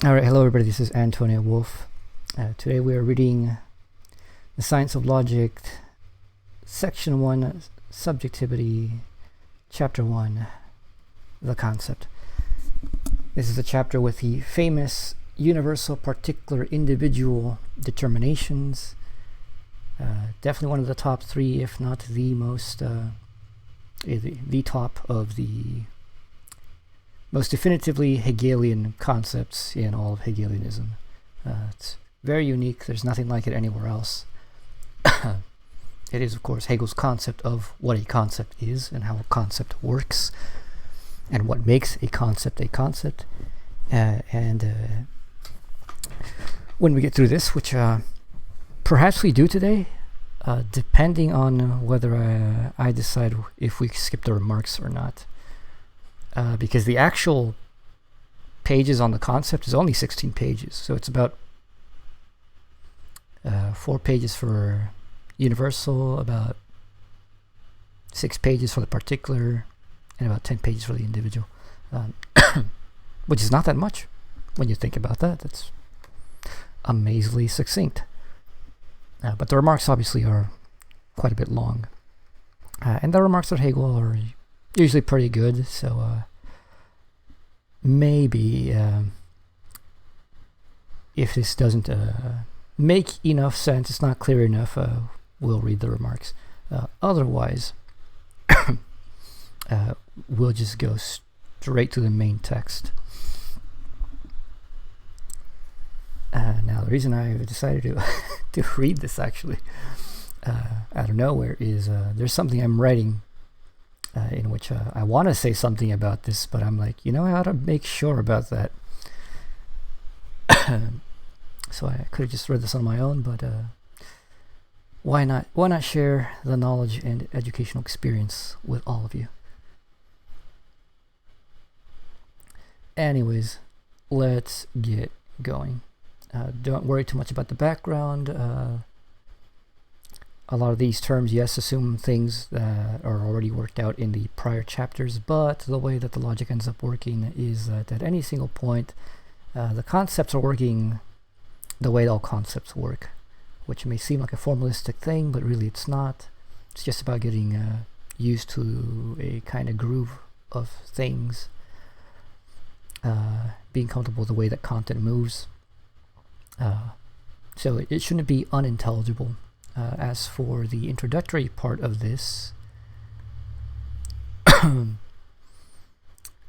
Alright, hello everybody, this is Antonio Wolf. Today we are reading The Science of Logic, Section 1, Subjectivity, Chapter 1, The Concept. This is a chapter with the famous universal, particular, individual determinations. Definitely one of the top three, if not the most, the top of the most definitively Hegelian concepts in all of Hegelianism. It's very unique. There's nothing like it anywhere else. It is, of course, Hegel's concept of what a concept is and how a concept works and what makes a concept a concept. And when we get through this, which perhaps we do today, depending on whether I decide if we skip the remarks or not. Because the actual pages on the concept is only 16 pages, so it's about 4 pages for universal, about 6 pages for the particular, and about 10 pages for the individual, which is not that much when you think about that. That's amazingly succinct. But the remarks obviously are quite a bit long, and the remarks of Hegel are usually pretty good, so maybe if this doesn't make enough sense, it's not clear enough, we'll read the remarks. Otherwise, we'll just go straight to the main text. Now, the reason I decided to read this actually out of nowhere is there's something I'm writing in which I want to say something about this, but I'm like, I ought to make sure about that. So I could have just read this on my own, but why not? Why not share the knowledge and educational experience with all of you? Anyways, let's get going. Don't worry too much about the background. A lot of these terms, yes, assume things that are already worked out in the prior chapters, but the way that the logic ends up working is that at any single point, the concepts are working the way all concepts work, which may seem like a formalistic thing, but really it's not. It's just about getting used to a kind of groove of things, being comfortable with the way that content moves. So it shouldn't be unintelligible. As for the introductory part of this,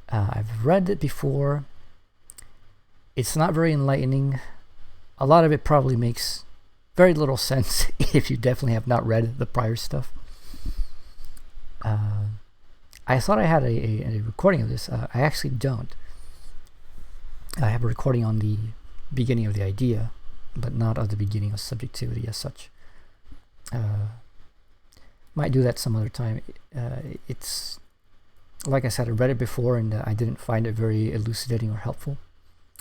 I've read it before. It's not very enlightening. A lot of it probably makes very little sense if you definitely have not read the prior stuff. I thought I had a recording of this. I actually don't. I have a recording on the beginning of the idea, but not of the beginning of subjectivity as such. Might do that some other time. It's like I said, I read it before and I didn't find it very elucidating or helpful,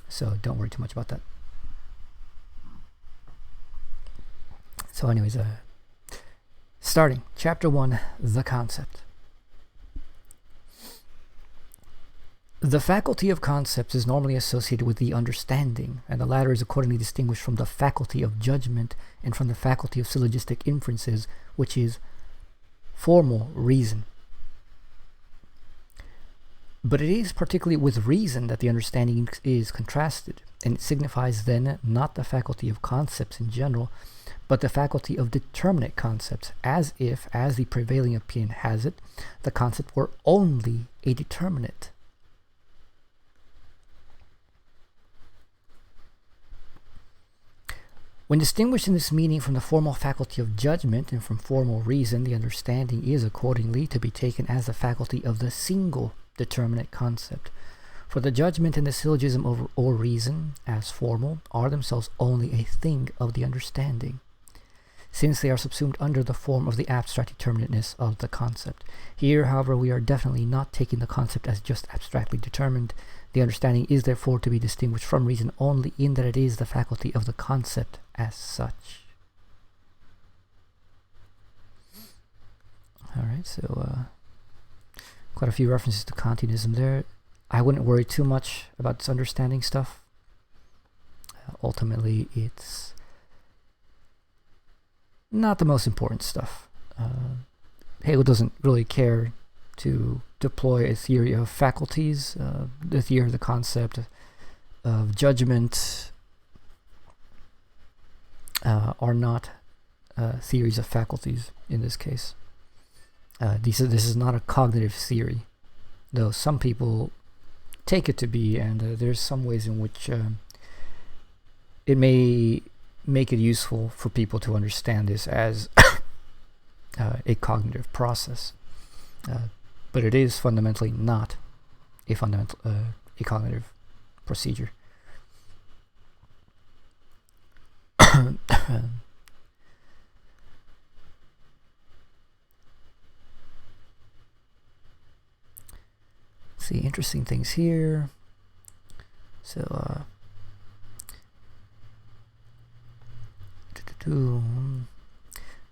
so don't worry too much about that. So anyways, starting chapter 1, the concept. The faculty of concepts is normally associated with the understanding, and the latter is accordingly distinguished from the faculty of judgment and from the faculty of syllogistic inferences, which is formal reason. But it is particularly with reason that the understanding is contrasted, and it signifies then not the faculty of concepts in general, but the faculty of determinate concepts, as if, as the prevailing opinion has it, the concept were only a determinate. When distinguished in this meaning from the formal faculty of judgment and from formal reason, the understanding is accordingly to be taken as the faculty of the single determinate concept. For the judgment and the syllogism or reason, as formal, are themselves only a thing of the understanding, since they are subsumed under the form of the abstract determinateness of the concept. Here, however, we are definitely not taking the concept as just abstractly determined. The understanding is therefore to be distinguished from reason only in that it is the faculty of the concept as such. Alright, so quite a few references to Kantianism there. I wouldn't worry too much about this understanding stuff. ultimately it's not the most important stuff. Hegel doesn't really care to deploy a theory of faculties. The theory of the concept of judgment are not theories of faculties in this case. This is not a cognitive theory, though some people take it to be, and there's some ways in which it may make it useful for people to understand this as a cognitive process. But it is fundamentally not a cognitive procedure. See, interesting things here. So,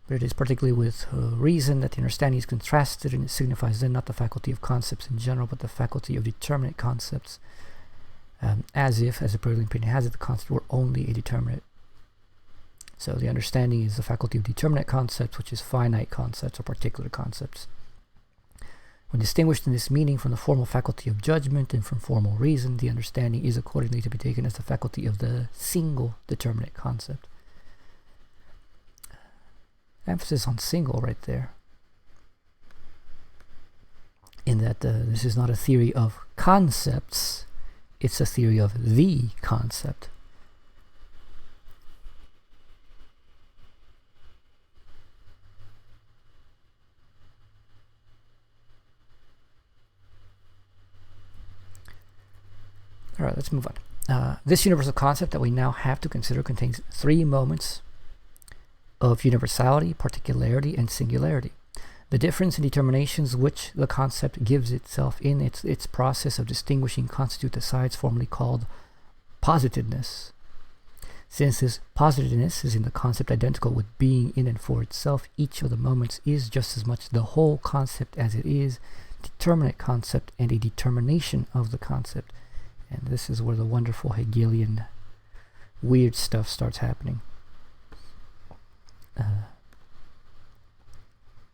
but it is particularly with reason that the understanding is contrasted, and it signifies then not the faculty of concepts in general, but the faculty of determinate concepts, as if, as the prevailing opinion has it, the concept were only a determinate. So the understanding is the faculty of determinate concepts, which is finite concepts or particular concepts. When distinguished in this meaning from the formal faculty of judgment and from formal reason, the understanding is accordingly to be taken as the faculty of the single determinate concept. Emphasis on single right there. In that this is not a theory of concepts, it's a theory of the concept. All right, let's move on. This universal concept that we now have to consider contains three moments of universality, particularity, and singularity. The difference in determinations which the concept gives itself in its process of distinguishing constitute the sides formerly called positiveness. Since this positiveness is in the concept identical with being in and for itself, each of the moments is just as much the whole concept as it is determinate concept and a determination of the concept. And this is where the wonderful Hegelian weird stuff starts happening.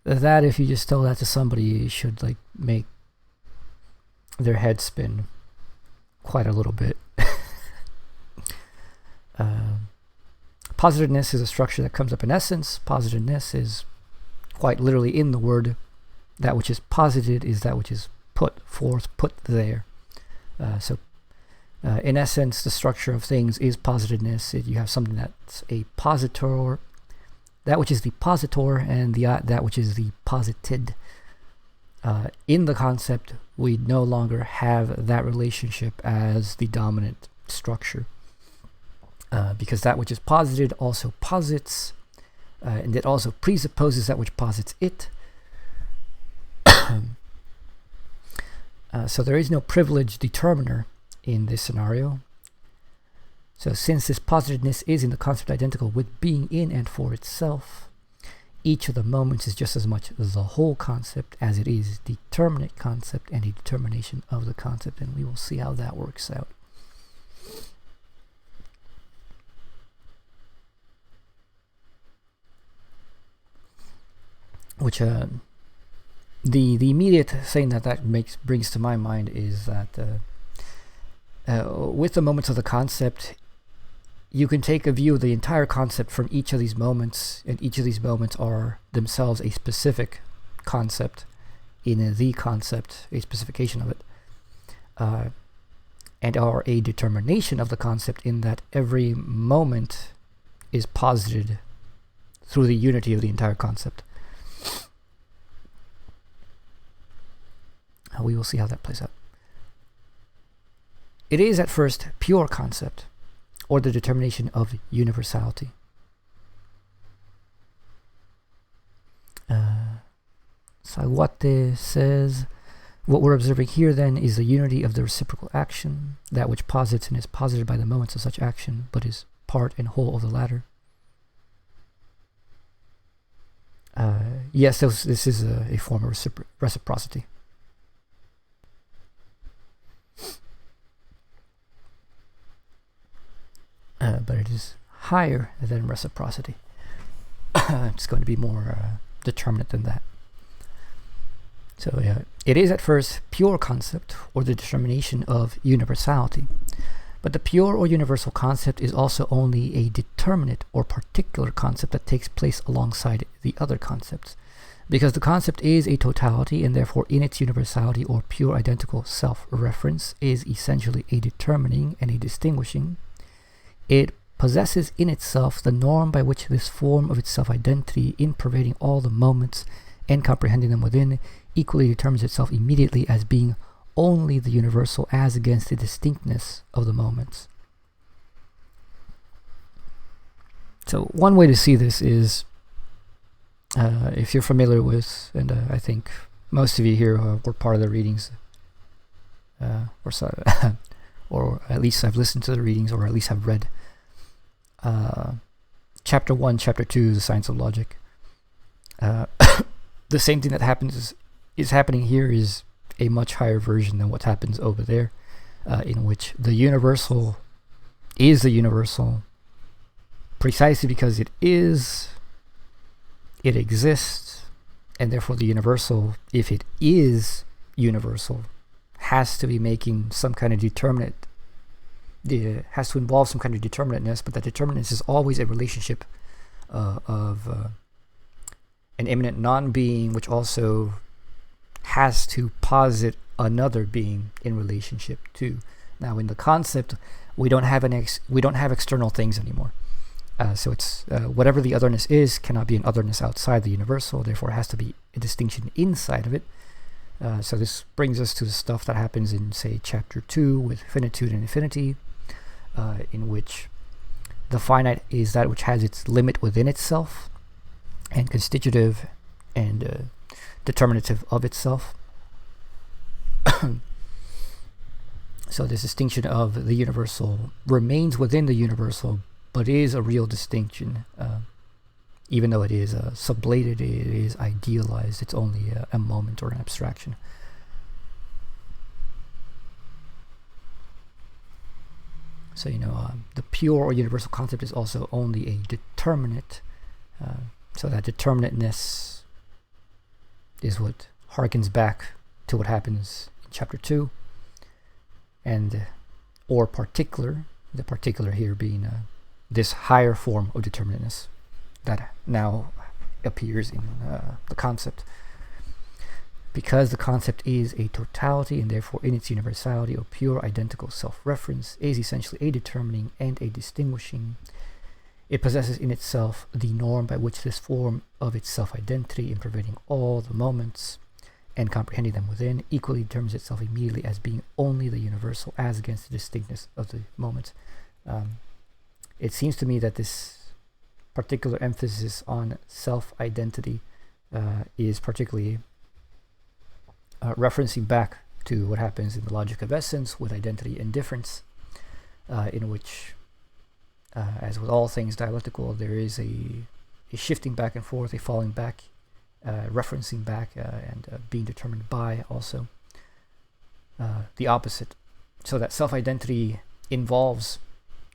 That, if you just tell that to somebody, should like make their head spin quite a little bit. Positiveness is a structure that comes up in essence. Positiveness is quite literally in the word. That which is posited is that which is put forth, put there. In essence, the structure of things is positiveness. You have something that's a positor, that which is the positor, and that which is the posited. In the concept, we no longer have that relationship as the dominant structure. Because that which is posited also posits, and it also presupposes that which posits it. So there is no privileged determiner in this scenario. So since this positiveness is in the concept identical with being in and for itself, each of the moments is just as much the whole concept as it is determinate concept and a determination of the concept, and we will see how that works out. Which the immediate thing that brings to my mind is that with the moments of the concept, you can take a view of the entire concept from each of these moments, and each of these moments are themselves a specific concept in the concept, a specification of it, and are a determination of the concept in that every moment is posited through the unity of the entire concept. We will see how that plays out. It is at first pure concept, or the determination of universality. So what this says, what we're observing here then is the unity of the reciprocal action, that which posits and is posited by the moments of such action, but is part and whole of the latter. Yes, this is a form of reciprocity. but it is higher than reciprocity. It's going to be more determinate than that. So it is at first pure concept, or the determination of universality. But the pure or universal concept is also only a determinate or particular concept that takes place alongside the other concepts. Because the concept is a totality, and therefore in its universality or pure identical self-reference is essentially a determining and a distinguishing, it possesses in itself the norm by which this form of its self-identity, in pervading all the moments and comprehending them within, equally determines itself immediately as being only the universal as against the distinctness of the moments. So one way to see this is, if you're familiar with, and I think most of you here were part of the readings, or at least I've listened to the readings, or at least have read Chapter 1, Chapter 2, The Science of Logic. The same thing that happens is happening here is a much higher version than what happens over there, in which the universal is the universal precisely because it exists, and therefore the universal, if it is universal, has to be making some kind of determinate, it has to involve some kind of determinateness, but that determinateness is always a relationship of an immanent non-being, which also has to posit another being in relationship to. Now, in the concept, we don't have external things anymore. So it's whatever the otherness is cannot be an otherness outside the universal. Therefore, it has to be a distinction inside of it. So this brings us to the stuff that happens in, say, Chapter 2 with finitude and infinity, in which the finite is that which has its limit within itself, and constitutive and determinative of itself. So this distinction of the universal remains within the universal, but is a real distinction. Even though it is sublated, it is idealized, it's only a moment or an abstraction. So, the pure or universal concept is also only a determinate. So that determinateness is what harkens back to what happens in Chapter 2. And, or particular, the particular here being this higher form of determinateness that now appears in the concept. Because the concept is a totality, and therefore in its universality or pure identical self-reference is essentially a determining and a distinguishing, it possesses in itself the norm by which this form of its self-identity, in pervading all the moments and comprehending them within, equally determines itself immediately as being only the universal as against the distinctness of the moments. It seems to me that this particular emphasis on self-identity is particularly referencing back to what happens in the logic of essence with identity and difference, in which, as with all things dialectical, there is a shifting back and forth, a falling back, referencing back, and being determined by also the opposite. So that self-identity involves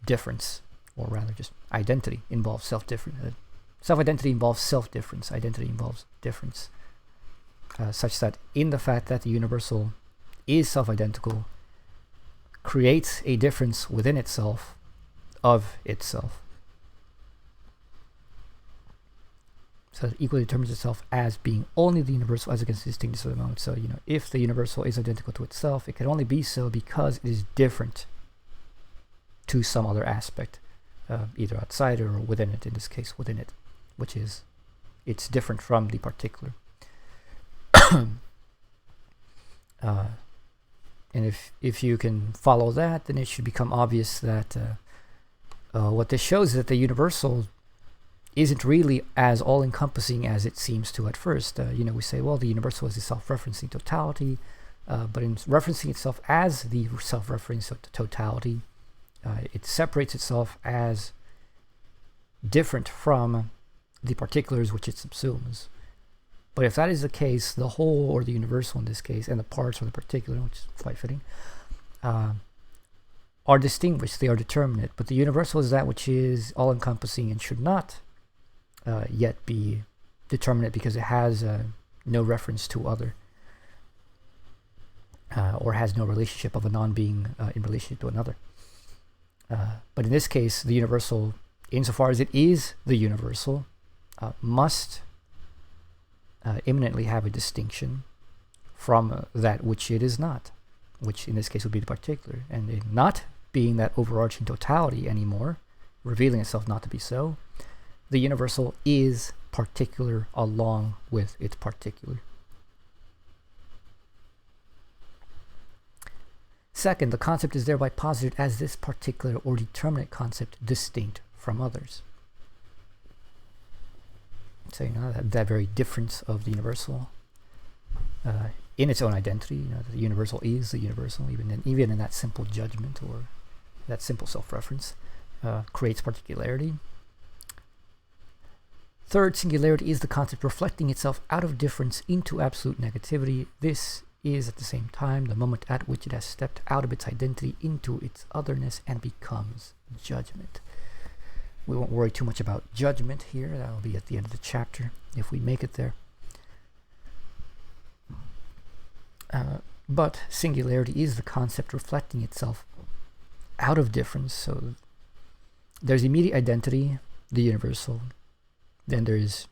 difference, or rather just identity involves self-difference. Self-identity involves self-difference. Identity involves difference. Such that in the fact that the universal is self-identical creates a difference within itself of itself. So it equally determines itself as being only the universal as against the distinctness of the moment. So, if the universal is identical to itself, it can only be so because it is different to some other aspect, either outside or within it, in this case within it, which is, it's different from the particular. And if you can follow that, then it should become obvious that what this shows is that the universal isn't really as all-encompassing as it seems to at first. We say, well, the universal is a self-referencing totality, but in referencing itself as the self-referencing totality, it separates itself as different from the particulars which it subsumes. But if that is the case, the whole, or the universal in this case, and the parts or the particular, which is quite fitting, are distinguished, they are determinate, but the universal is that which is all-encompassing and should not yet be determinate because it has no reference to other, or has no relationship of a non-being in relationship to another. But in this case, the universal, insofar as it is the universal, must immanently have a distinction from that which it is not, which in this case would be the particular. And in not being that overarching totality anymore, revealing itself not to be so, the universal is particular along with its particular. Second, the concept is thereby posited as this particular or determinate concept distinct from others. So that very difference of the universal in its own identity, the universal is the universal, even in that simple judgment or that simple self-reference, creates particularity. Third, singularity is the concept reflecting itself out of difference into absolute negativity. This is at the same time the moment at which it has stepped out of its identity into its otherness and becomes judgment. We won't worry too much about judgment here. That'll be at the end of the chapter if we make it there. But singularity is the concept reflecting itself out of difference. So there's immediate identity, the universal. Then there's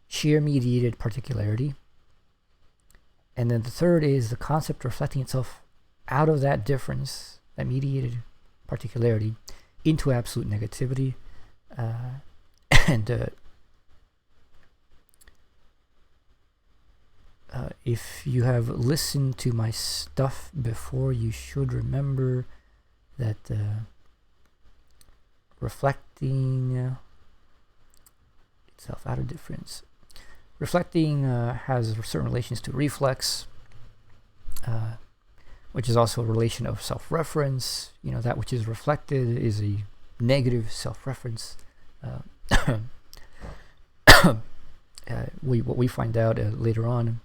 sheer mediated particularity. And then the third is the concept reflecting itself out of that difference, that mediated particularity, into absolute negativity. If you have listened to my stuff before, you should remember that reflecting itself out of difference. Reflecting has certain relations to reflex, which is also a relation of self-reference. That which is reflected is a negative self-reference. What we find out later on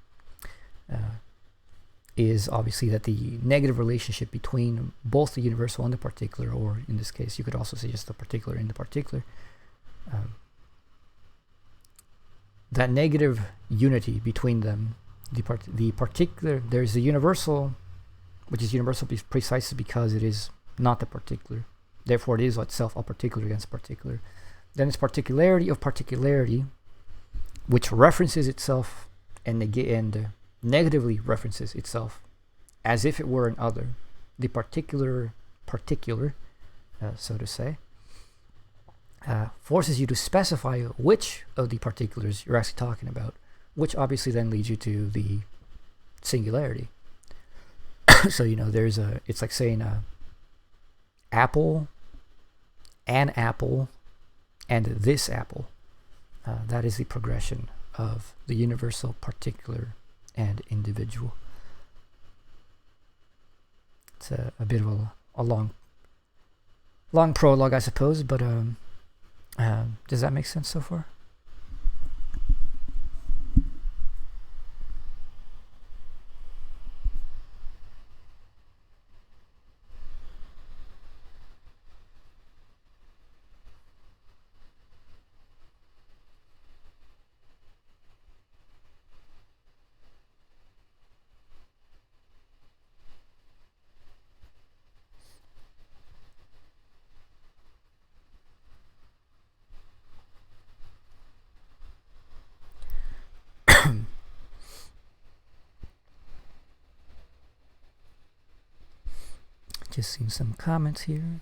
is obviously that the negative relationship between both the universal and the particular, or in this case, you could also say just the particular and the particular, that negative unity between them, the particular, there's the universal, which is universal precisely because it is not the particular. Therefore, it is itself a particular against particular. Then it's particularity of particularity, which references itself and negatively references itself as if it were an other. The particular, so to say, forces you to specify which of the particulars you're actually talking about, which obviously then leads you to the singularity. So, there's it's like saying apple, an apple, and this apple. That is the progression of the universal, particular, and individual. It's a bit of a long prologue, I suppose, but does that make sense so far? Just seeing some comments here.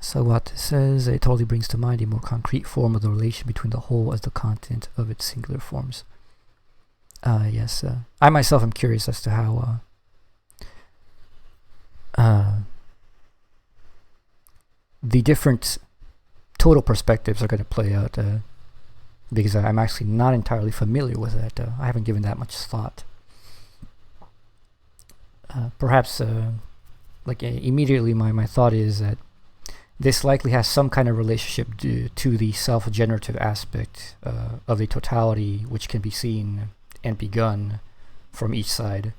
So what it says, it totally brings to mind a more concrete form of the relation between the whole as the content of its singular forms. Yes, I myself am curious as to how the different total perspectives are going to play out, because I'm actually not entirely familiar with that. I haven't given that much thought. Perhaps, immediately my thought is that this likely has some kind of relationship to the self-generative aspect of the totality, which can be seen and begun from each side,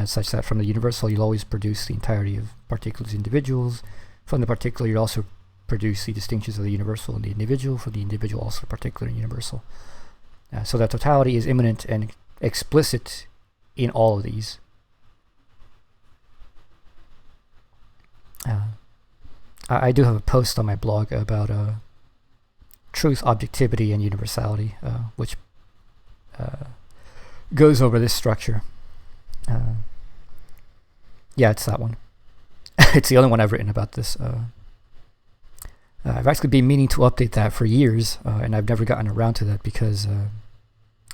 such that from the universal you'll always produce the entirety of particulars individuals. From the particular you'll also produce the distinctions of the universal and the individual. For the individual also particular and universal. So that totality is immanent and explicit in all of these. I do have a post on my blog about truth, objectivity, and universality, which goes over this structure. Yeah, it's that one. It's the only one I've written about this. I've actually been meaning to update that for years, and I've never gotten around to that because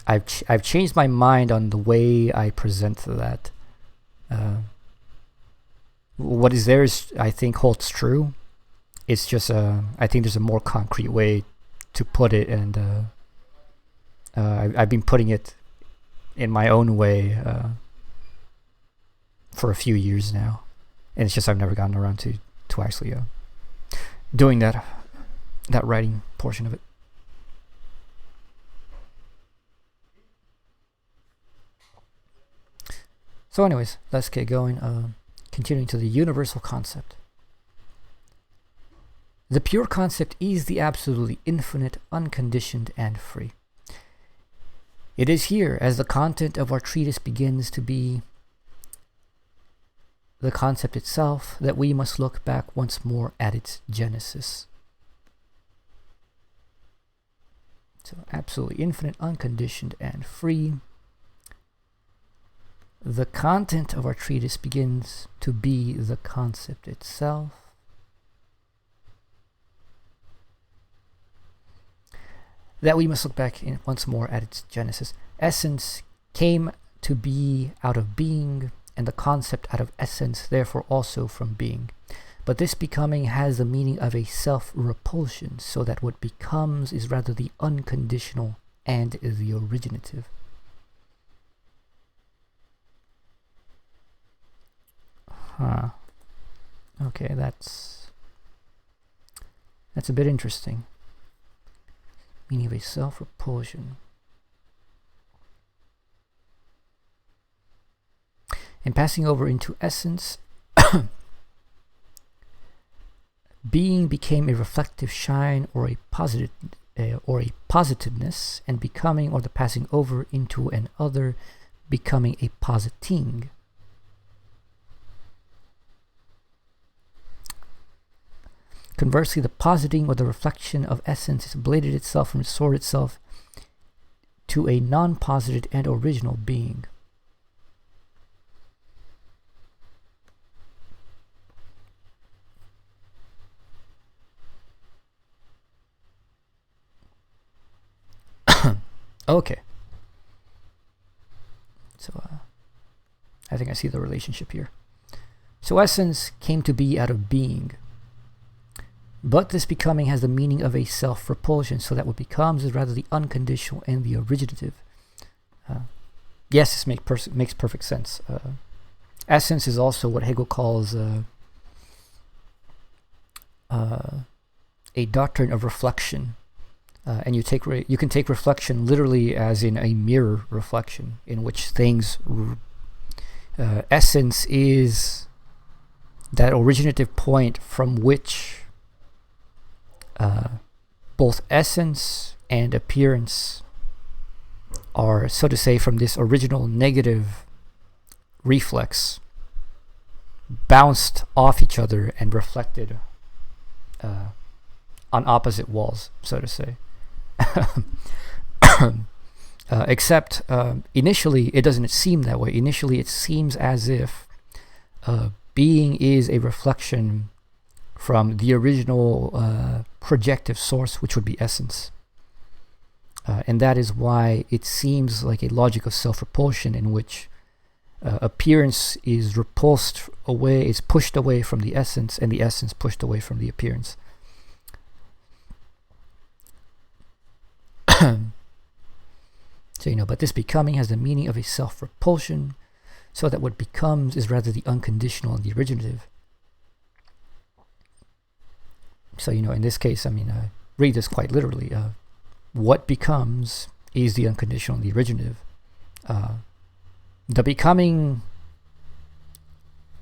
I've changed my mind on the way I present that. What is there is, I think, holds true. It's just I think there's a more concrete way to put it, and I've been putting it in my own way for a few years now, and it's just I've never gotten around to actually doing that writing portion of it. So anyways, let's get going. Continuing to the universal concept. The pure concept is the absolutely infinite, unconditioned, and free. It is here, as the content of our treatise begins to be the concept itself, that we must look back once more at its genesis. So, absolutely infinite, unconditioned, and free. The content of our treatise begins to be the concept itself. That we must look back once more at its genesis. Essence came to be out of being, and the concept out of essence, therefore also from being. But this becoming has the meaning of a self-repulsion, so that what becomes is rather the unconditional and the originative. Okay, that's a bit interesting. Meaning of a self-repulsion. And passing over into essence, being became a reflective shine or a positiveness, and becoming, or the passing over into an other, becoming a positing. Conversely, the positing or the reflection of essence is ablated itself and restored itself to a non-posited and original being. Okay. So, I think I see the relationship here. So essence came to be out of being. But this becoming has the meaning of a self-repulsion, so that what becomes is rather the unconditional and the originative. Yes, this makes perfect sense. Essence is also what Hegel calls a doctrine of reflection. And you can take reflection literally as in a mirror reflection, in which things essence is that originative point from which both essence and appearance are, so to say, from this original negative reflex, bounced off each other and reflected on opposite walls, so to say. Except initially it doesn't seem that way. Initially it seems as if being is a reflection from the original projective source, which would be essence. And that is why it seems like a logic of self-repulsion, in which appearance is repulsed away, is pushed away from the essence, and the essence pushed away from the appearance. So, but this becoming has the meaning of a self-repulsion, so that what becomes is rather the unconditional and the originative. So, in this case, I read this quite literally. What becomes is the unconditional, the originative. The becoming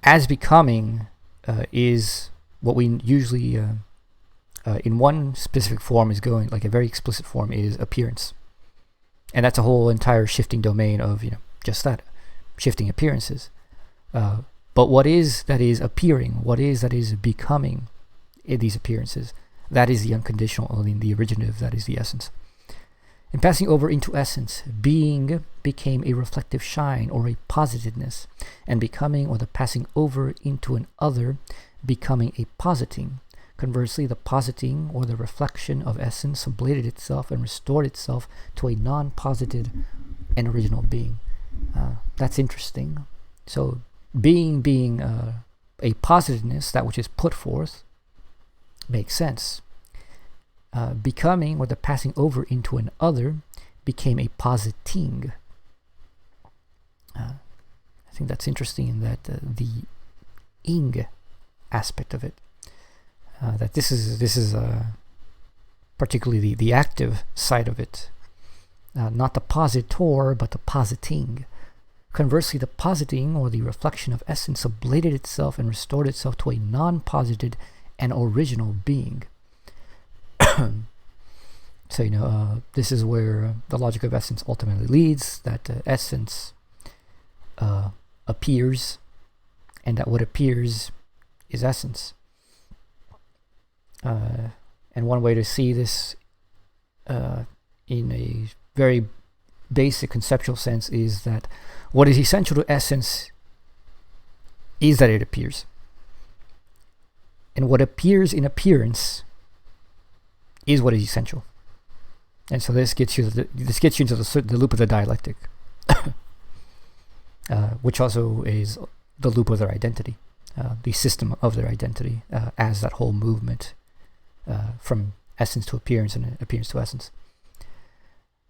as becoming is what we usually, in one specific form, is going, like a very explicit form, is appearance. And that's a whole entire shifting domain of, just that, shifting appearances. But what is that is appearing, what is that is becoming in these appearances, that is the unconditional, or the originative, that is the essence. In passing over into essence, being became a reflective shine or a positiveness, and becoming, or the passing over into an other, becoming a positing. Conversely, the positing or the reflection of essence ablated itself and restored itself to a non-posited and original being. That's interesting. So being a positiveness, that which is put forth, makes sense. Becoming, or the passing over into an other, became a positing. I think that's interesting in that the ing aspect of it, that this is particularly the active side of it, not the positor but the positing. Conversely, the positing, or the reflection of essence, ablated itself and restored itself to a non-posited and original being. So, this is where the logic of essence ultimately leads, that essence appears, and that what appears is essence. And one way to see this in a very basic conceptual sense is that what is essential to essence is that it appears. And what appears in appearance is what is essential. And so this gets you into the loop of the dialectic, which also is the loop of their identity, the system of their identity, as that whole movement from essence to appearance and appearance to essence.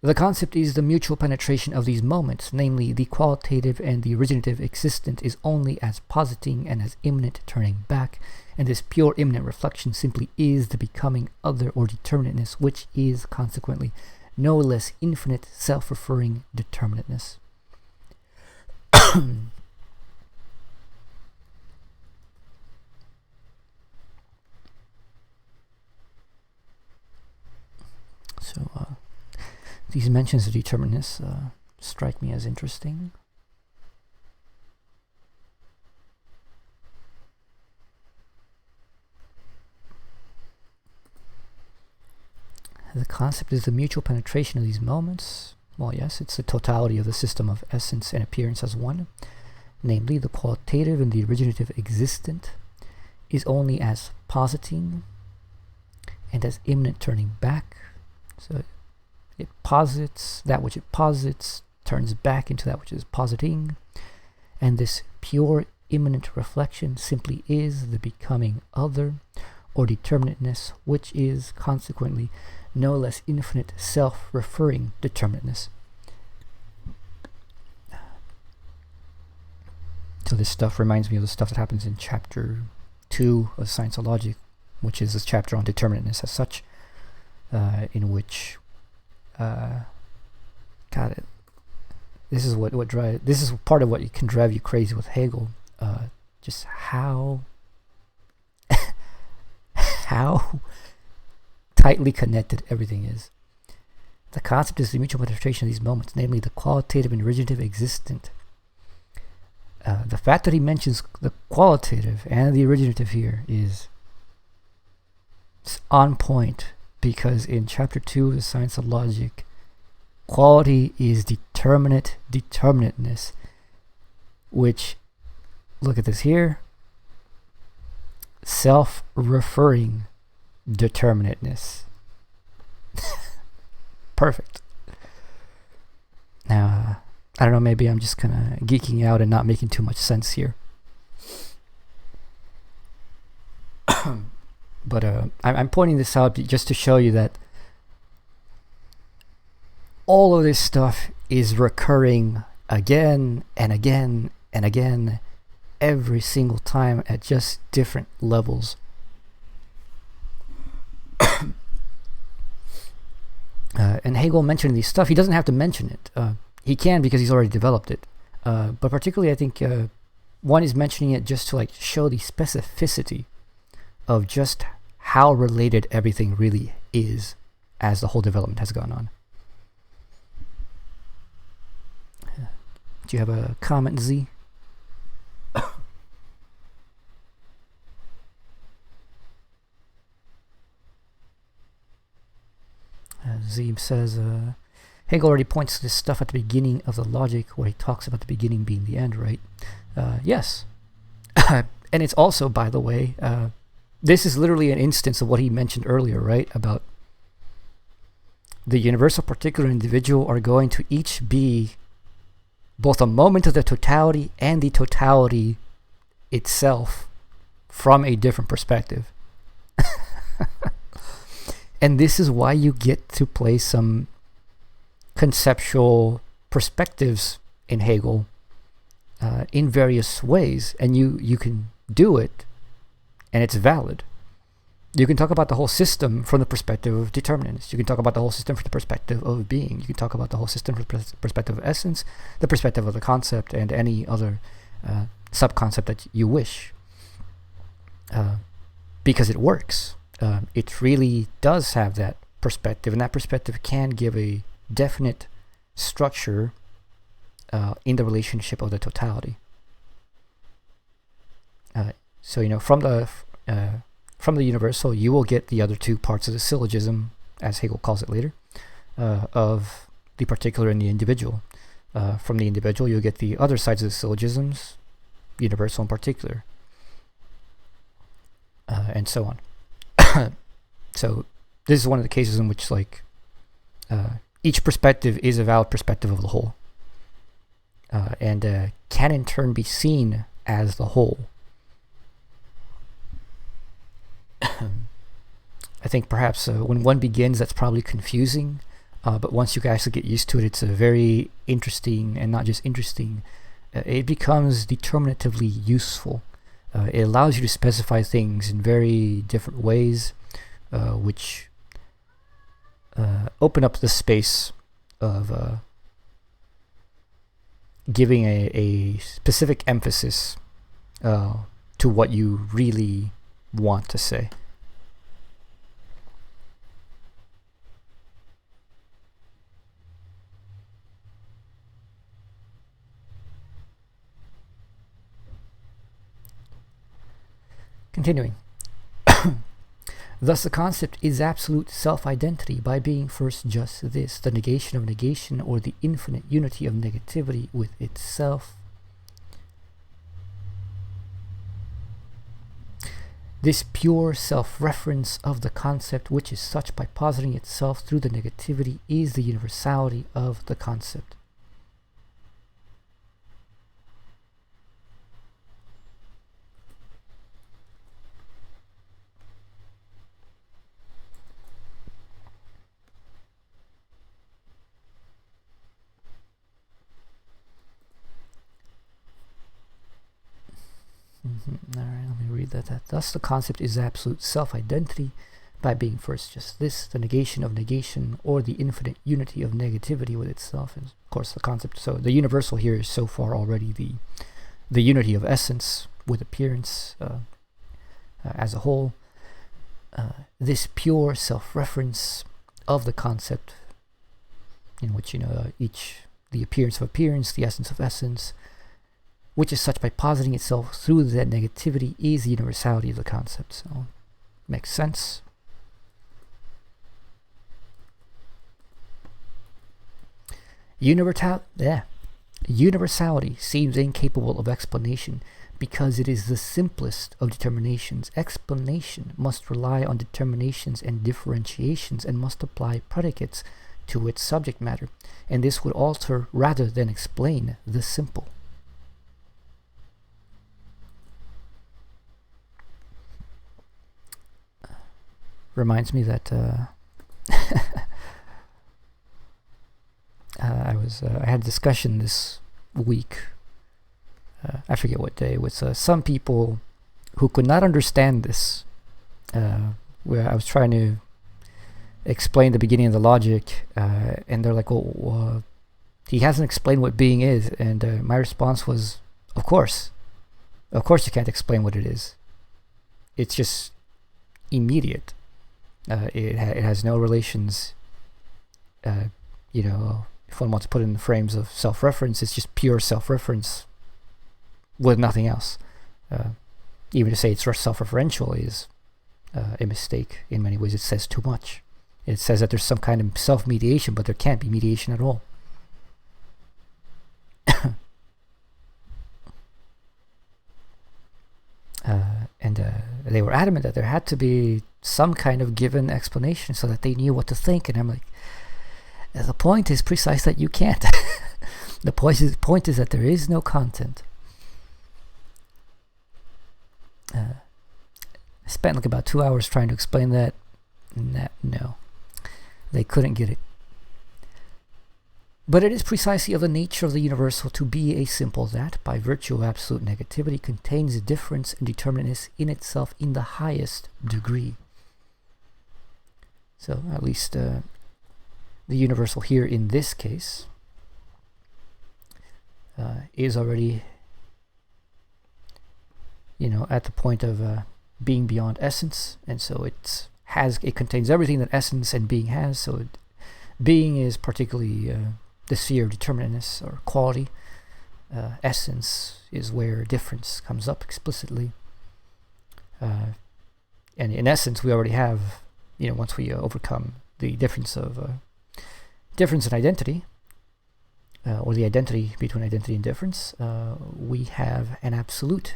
The concept is the mutual penetration of these moments, namely the qualitative and the originative existent is only as positing and as immanent turning back, and this pure immanent reflection simply is the becoming other or determinateness, which is consequently no less infinite self-referring determinateness. So these mentions of determinateness strike me as interesting. The concept is the mutual penetration of these moments. Well, yes, it's the totality of the system of essence and appearance as one. Namely, the qualitative and the originative existent is only as positing and as immanent turning back. So it posits that which it posits, turns back into that which is positing, and this pure immanent reflection simply is the becoming other or determinateness, which is consequently no less infinite self-referring determinateness. So this stuff reminds me of the stuff that happens in chapter 2 of Science of Logic, which is this chapter on determinateness as such, in which this is this is part of what can drive you crazy with Hegel, just how tightly connected everything is. The concept is the mutual penetration of these moments, namely the qualitative and originative existent. The fact that he mentions the qualitative and the originative here is on point, because in chapter 2 of the Science of Logic, quality is determinateness, which, look at this here, self-referring determinateness. Perfect. Now, I don't know, maybe I'm just kind of geeking out and not making too much sense here. But I'm pointing this out just to show you that all of this stuff is recurring again and again and again every single time at just different levels. and Hegel mentioning these stuff, he doesn't have to mention it. He can because he's already developed it. But particularly, I think one is mentioning it just to like show the specificity of just how related everything really is as the whole development has gone on. Do you have a comment, Z? Z says, Hegel already points to this stuff at the beginning of the logic where he talks about the beginning being the end, right? Yes. And it's also, by the way, this is literally an instance of what he mentioned earlier, right? About the universal, particular, individual are going to each be both a moment of the totality and the totality itself from a different perspective. And this is why you get to play some conceptual perspectives in Hegel in various ways, and you can do it, and it's valid. You can talk about the whole system from the perspective of determinants. You can talk about the whole system from the perspective of being. You can talk about the whole system from the perspective of essence, the perspective of the concept, and any other sub-concept that you wish. Because it works. It really does have that perspective, and that perspective can give a definite structure in the relationship of the totality. So, from the universal, you will get the other two parts of the syllogism, as Hegel calls it later, of the particular and the individual. From the individual, you'll get the other sides of the syllogisms, universal and particular, and so on. So this is one of the cases in which each perspective is a valid perspective of the whole, and can in turn be seen as the whole. I think perhaps when one begins, that's probably confusing, but once you guys get used to it, it's a very interesting, and not just interesting, it becomes determinatively useful. It allows you to specify things in very different ways, which open up the space of giving a specific emphasis to what you really want to say. Continuing. Thus the concept is absolute self-identity by being first just this, the negation of negation, or the infinite unity of negativity with itself. This pure self-reference of the concept, which is such by positing itself through the negativity, is the universality of the concept. Alright, let me read that. Thus the concept is absolute self-identity by being first just this, the negation of negation, or the infinite unity of negativity with itself. And of course the concept, so the universal here is so far already the unity of essence with appearance as a whole. This pure self-reference of the concept, in which the appearance of appearance, the essence of essence, which is such by positing itself through that negativity, is the universality of the concept. So, makes sense. Universality seems incapable of explanation because it is the simplest of determinations. Explanation must rely on determinations and differentiations and must apply predicates to its subject matter, and this would alter rather than explain the simple. Reminds me that I had a discussion this week, I forget what day, with some people who could not understand this, where I was trying to explain the beginning of the logic, and they're like, well, he hasn't explained what being is. And my response was, of course you can't explain what it is. It's just immediate. It has no relations. If one wants to put it in the frames of self-reference, it's just pure self-reference with nothing else. Even to say it's self-referential is a mistake in many ways. It says too much. It says that there's some kind of self-mediation, but there can't be mediation at all. And they were adamant that there had to be some kind of given explanation so that they knew what to think. And I'm like, the point is precise that you can't. The point is that there is no content. I spent like about 2 hours trying to explain that. No, they couldn't get it. But it is precisely of the nature of the universal to be a simple that, by virtue of absolute negativity, contains difference and determinateness in itself in the highest degree. So at least the universal here in this case is already, at the point of being beyond essence, and so it contains everything that essence and being has. So being is particularly the sphere of determinateness or quality. Essence is where difference comes up explicitly. And in essence, we already have, once we overcome the difference in identity, or the identity between identity and difference, we have an absolute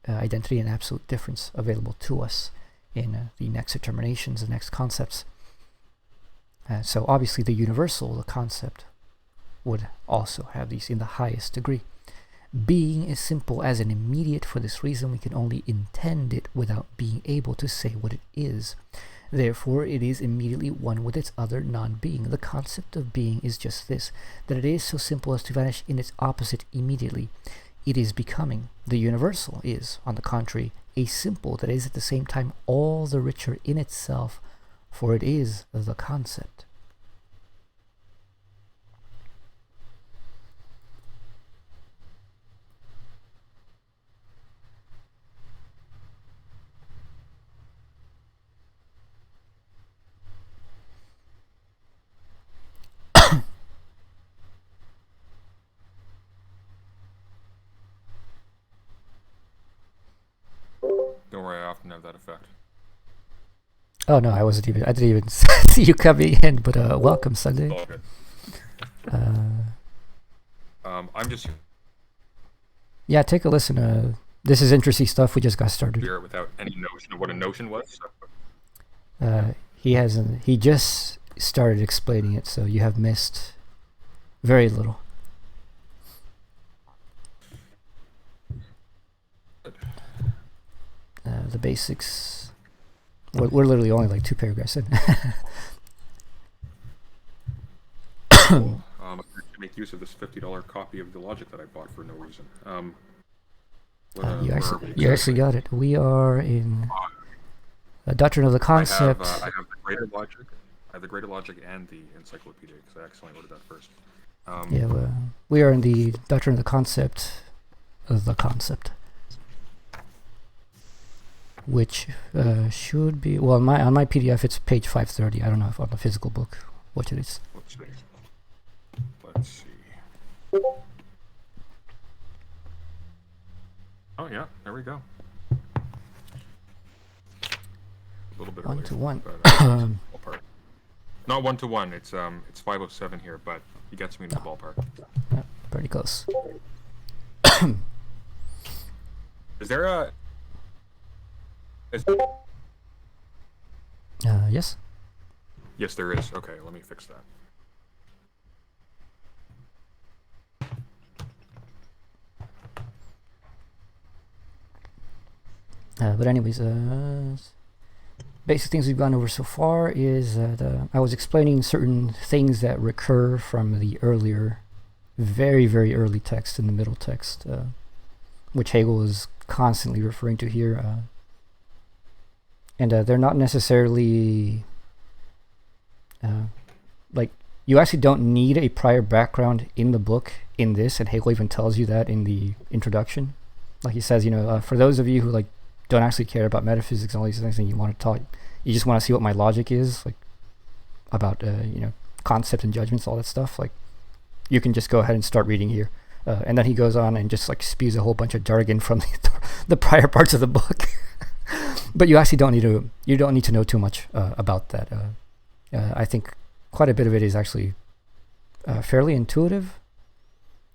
identity and absolute difference available to us in the next determinations, the next concepts. So obviously the universal, the concept, would also have these in the highest degree. Being is simple as an immediate. For this reason, we can only intend it without being able to say what it is. Therefore, it is immediately one with its other non-being. The concept of being is just this, that it is so simple as to vanish in its opposite immediately. It is becoming. The universal is, on the contrary, a simple that is at the same time all the richer in itself, for it is the concept. Don't worry, I often have that effect. Oh no, I didn't even see you coming in, but welcome, Sunday. All good. I'm just Yeah, take a listen. This is interesting stuff. We just got started. here without any notion of what a notion was. He just started explaining it, so you have missed very little. The basics. We're literally only like 2 paragraphs in. Cool. I could make use of this $50 copy of the logic that I bought for no reason. You actually got it. We are in Doctrine of the Concept. I have the greater logic. I have the greater logic and the encyclopedia because I accidentally ordered that first. We are in the Doctrine of the Concept which should be, well, on my PDF it's page 530. I don't know if on the physical book what it is. Let's see. Oh yeah, there we go. A little bit 1-to-1. But, not 1-to-1. It's 507 here, but he gets me in the ballpark. Yeah, pretty close. Is there a? Yes. Yes, there is. Okay, let me fix that. But anyways, basic things we've gone over so far is that I was explaining certain things that recur from the earlier, very, very early text in the middle text, which Hegel is constantly referring to here. And they're not necessarily Like, you actually don't need a prior background in the book in this, and Hegel even tells you that in the introduction. Like he says, for those of you who like don't actually care about metaphysics and all these things, and you want to talk, you just want to see what my logic is, like about concepts and judgments, all that stuff. Like, you can just go ahead and start reading here. And then he goes on and just like spews a whole bunch of jargon from the prior parts of the book. But you actually don't need to know too much about that. I think quite a bit of it is actually fairly intuitive,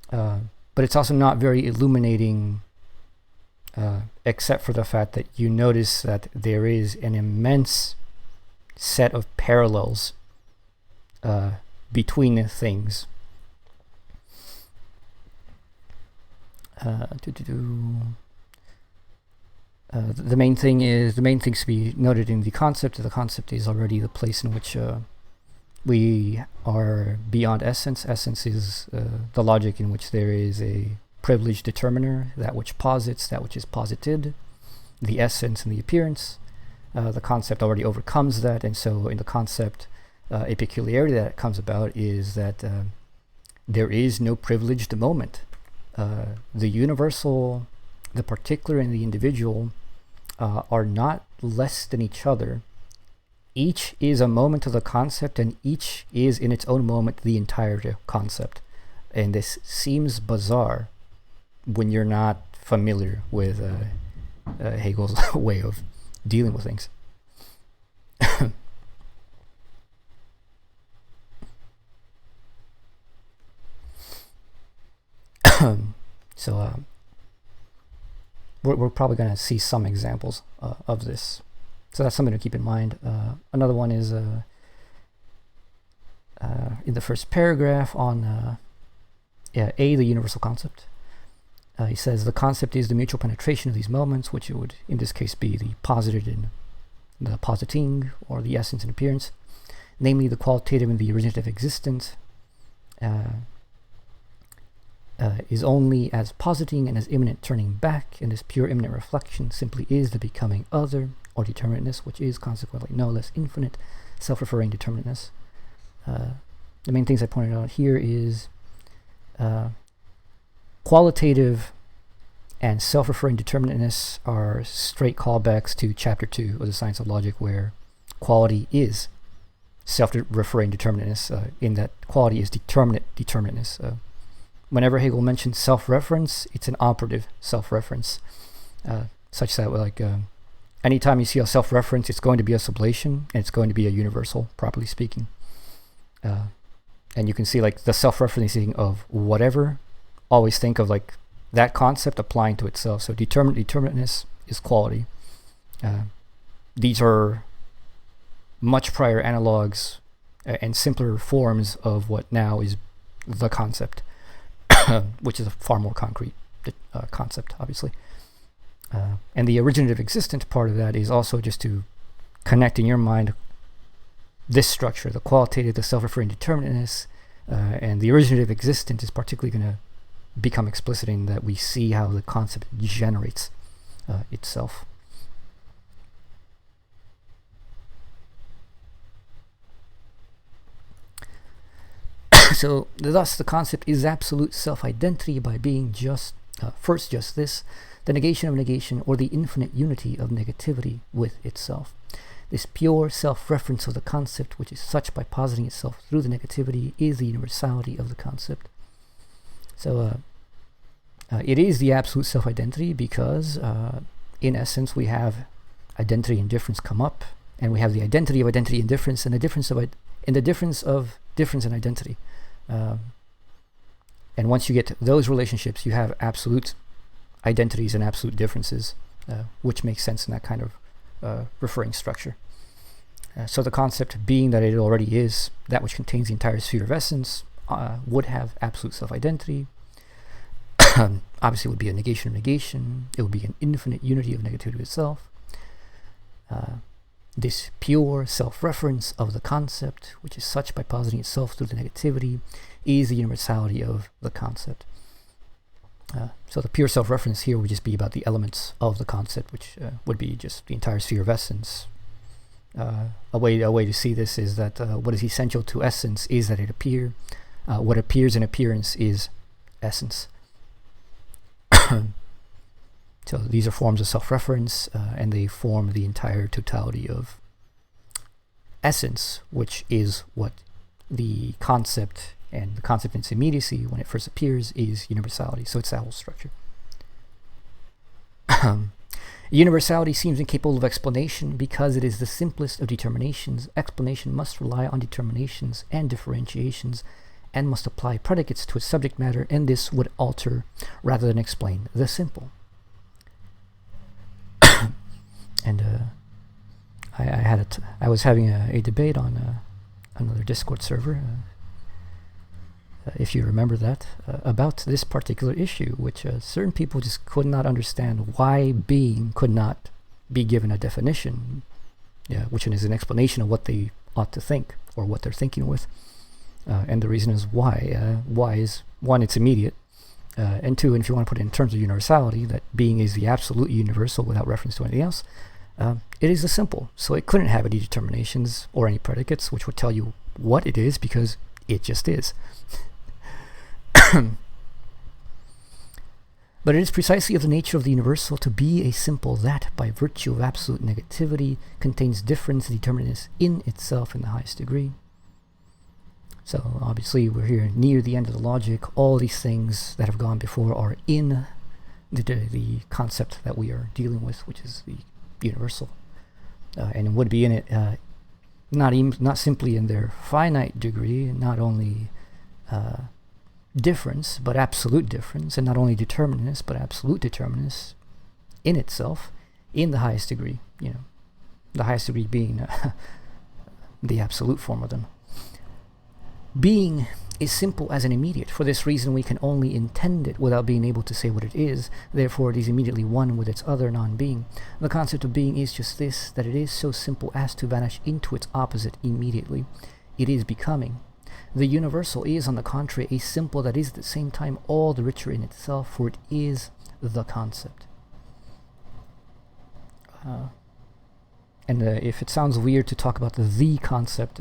but it's also not very illuminating, except for the fact that you notice that there is an immense set of parallels between things. The main things to be noted in the concept. The concept is already the place in which we are beyond essence. Essence is the logic in which there is a privileged determiner, that which posits, that which is posited, the essence and the appearance. The concept already overcomes that, and so in the concept, a peculiarity that comes about is that there is no privileged moment. The universal, the particular, and the individual are not less than each other. Each is a moment of the concept, and each is in its own moment the entire concept. And this seems bizarre when you're not familiar with Hegel's way of dealing with things. So we're probably going to see some examples of this. So that's something to keep in mind. Another one is in the first paragraph on the universal concept. He says the concept is the mutual penetration of these moments, which it would in this case be the posited and the positing, or the essence and appearance, namely the qualitative and the originative existence. Is only as positing and as immanent turning back, and this pure immanent reflection simply is the becoming other, or determinateness, which is consequently no less infinite, self-referring determinateness. The main things I pointed out here is qualitative and self-referring determinateness are straight callbacks to chapter 2 of the Science of Logic, where quality is self-referring determinateness, in that quality is determinateness. Whenever Hegel mentions self-reference, it's an operative self-reference, such that like anytime you see a self-reference, it's going to be a sublation, and it's going to be a universal, properly speaking. And you can see like the self-referencing of whatever, always think of like that concept applying to itself. So determinateness is quality. These are much prior analogs and simpler forms of what now is the concept. Which is a far more concrete concept, obviously. And the originative existent part of that is also just to connect in your mind this structure, the qualitative, the self-referring determinateness, and the originative existent is particularly going to become explicit in that we see how the concept generates itself. So thus the concept is absolute self-identity by being just, first just this, the negation of negation, or the infinite unity of negativity with itself. This pure self-reference of the concept, which is such by positing itself through the negativity, is the universality of the concept. So it is the absolute self-identity because in essence we have identity and difference come up, and we have the identity of identity and difference, and the difference of difference and identity. And once you get those relationships, you have absolute identities and absolute differences, which makes sense in that kind of referring structure. So the concept, being that it already is that which contains the entire sphere of essence, would have absolute self-identity. Obviously, it would be a negation of negation. It would be an infinite unity of negativity itself. This pure self-reference of the concept, which is such by positing itself through the negativity, is the universality of the concept. So the pure self-reference here would just be about the elements of the concept, which would be just the entire sphere of essence, A way to see this is that what is essential to essence is that it appear. What appears in appearance is essence. So these are forms of self-reference, and they form the entire totality of essence, which is what the concept, and the concept in its immediacy, when it first appears, is universality. So it's that whole structure. Universality seems incapable of explanation because it is the simplest of determinations. Explanation must rely on determinations and differentiations, and must apply predicates to its subject matter, and this would alter rather than explain the simple. And I was having a debate on another Discord server, if you remember that, about this particular issue, which certain people just could not understand why being could not be given a definition, which is an explanation of what they ought to think, or what they're thinking with. And the reason is why. Why is, one, it's immediate, and two, and if you want to put it in terms of universality, that being is the absolute universal without reference to anything else, it is the simple. So it couldn't have any determinations or any predicates which would tell you what it is, because it just is. But it is precisely of the nature of the universal to be a simple that, by virtue of absolute negativity, contains difference and determinateness in itself in the highest degree. So obviously we're here near the end of the logic. All these things that have gone before are in the concept that we are dealing with, which is the universal, and would be in it not simply in their finite degree, not only difference, but absolute difference, and not only determinedness, but absolute determinedness in itself, in the highest degree. The highest degree being the absolute form of them. Being is simple as an immediate. For this reason, we can only intend it without being able to say what it is. Therefore, it is immediately one with its other non-being. The concept of being is just this, that it is so simple as to vanish into its opposite immediately. It is becoming. The universal is, on the contrary, a simple that is at the same time all the richer in itself, for it is the concept. And if it sounds weird to talk about the concept,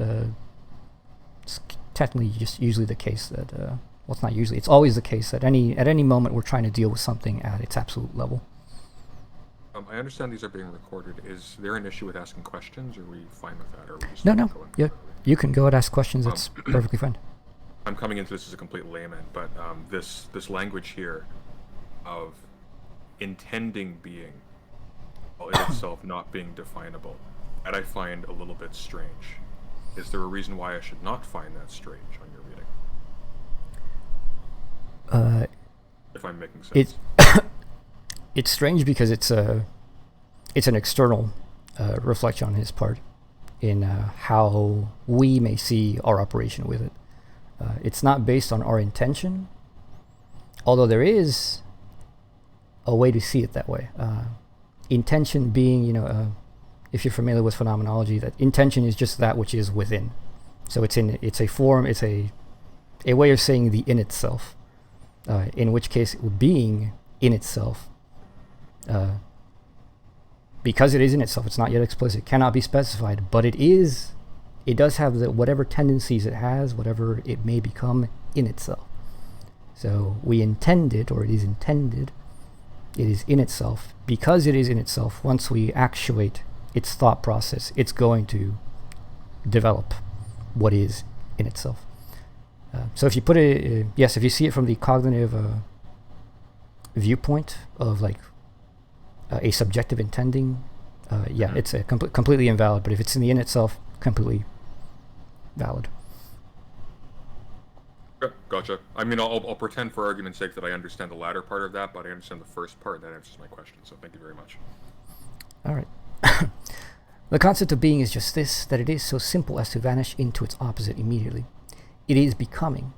it's technically just usually the case that, well, it's not usually, it's always the case that at any moment we're trying to deal with something at its absolute level. I understand these are being recorded. Is there an issue with asking questions, or are we fine with that? Or are we just No. Yeah, you can go and ask questions. It's perfectly fine. I'm coming into this as a complete layman, but this language here of intending being, while in itself not being definable, that I find a little bit strange. Is there a reason why I should not find that strange on your reading? If I'm making sense. It's strange because it's an external reflection on his part in how we may see our operation with it. It's not based on our intention, although there is a way to see it that way. Intention being, if you're familiar with phenomenology, that intention is just that which is within. So it's a form, it's a way of saying the in itself. In which case, being in itself, because it is in itself, it's not yet explicit, cannot be specified, but it does have whatever tendencies it has, whatever it may become in itself. So we intend it, or it is intended, it is in itself. Because it is in itself, once we actuate its thought process, it's going to develop what is in itself. So if you put it, if you see it from the cognitive viewpoint of like a subjective intending, it's a completely invalid. But if it's in the in itself, completely valid. Gotcha. I mean, I'll pretend for argument's sake that I understand the latter part of that, but I understand the first part, and that answers my question. So thank you very much. All right. The concept of being is just this, that it is so simple as to vanish into its opposite immediately. It is becoming.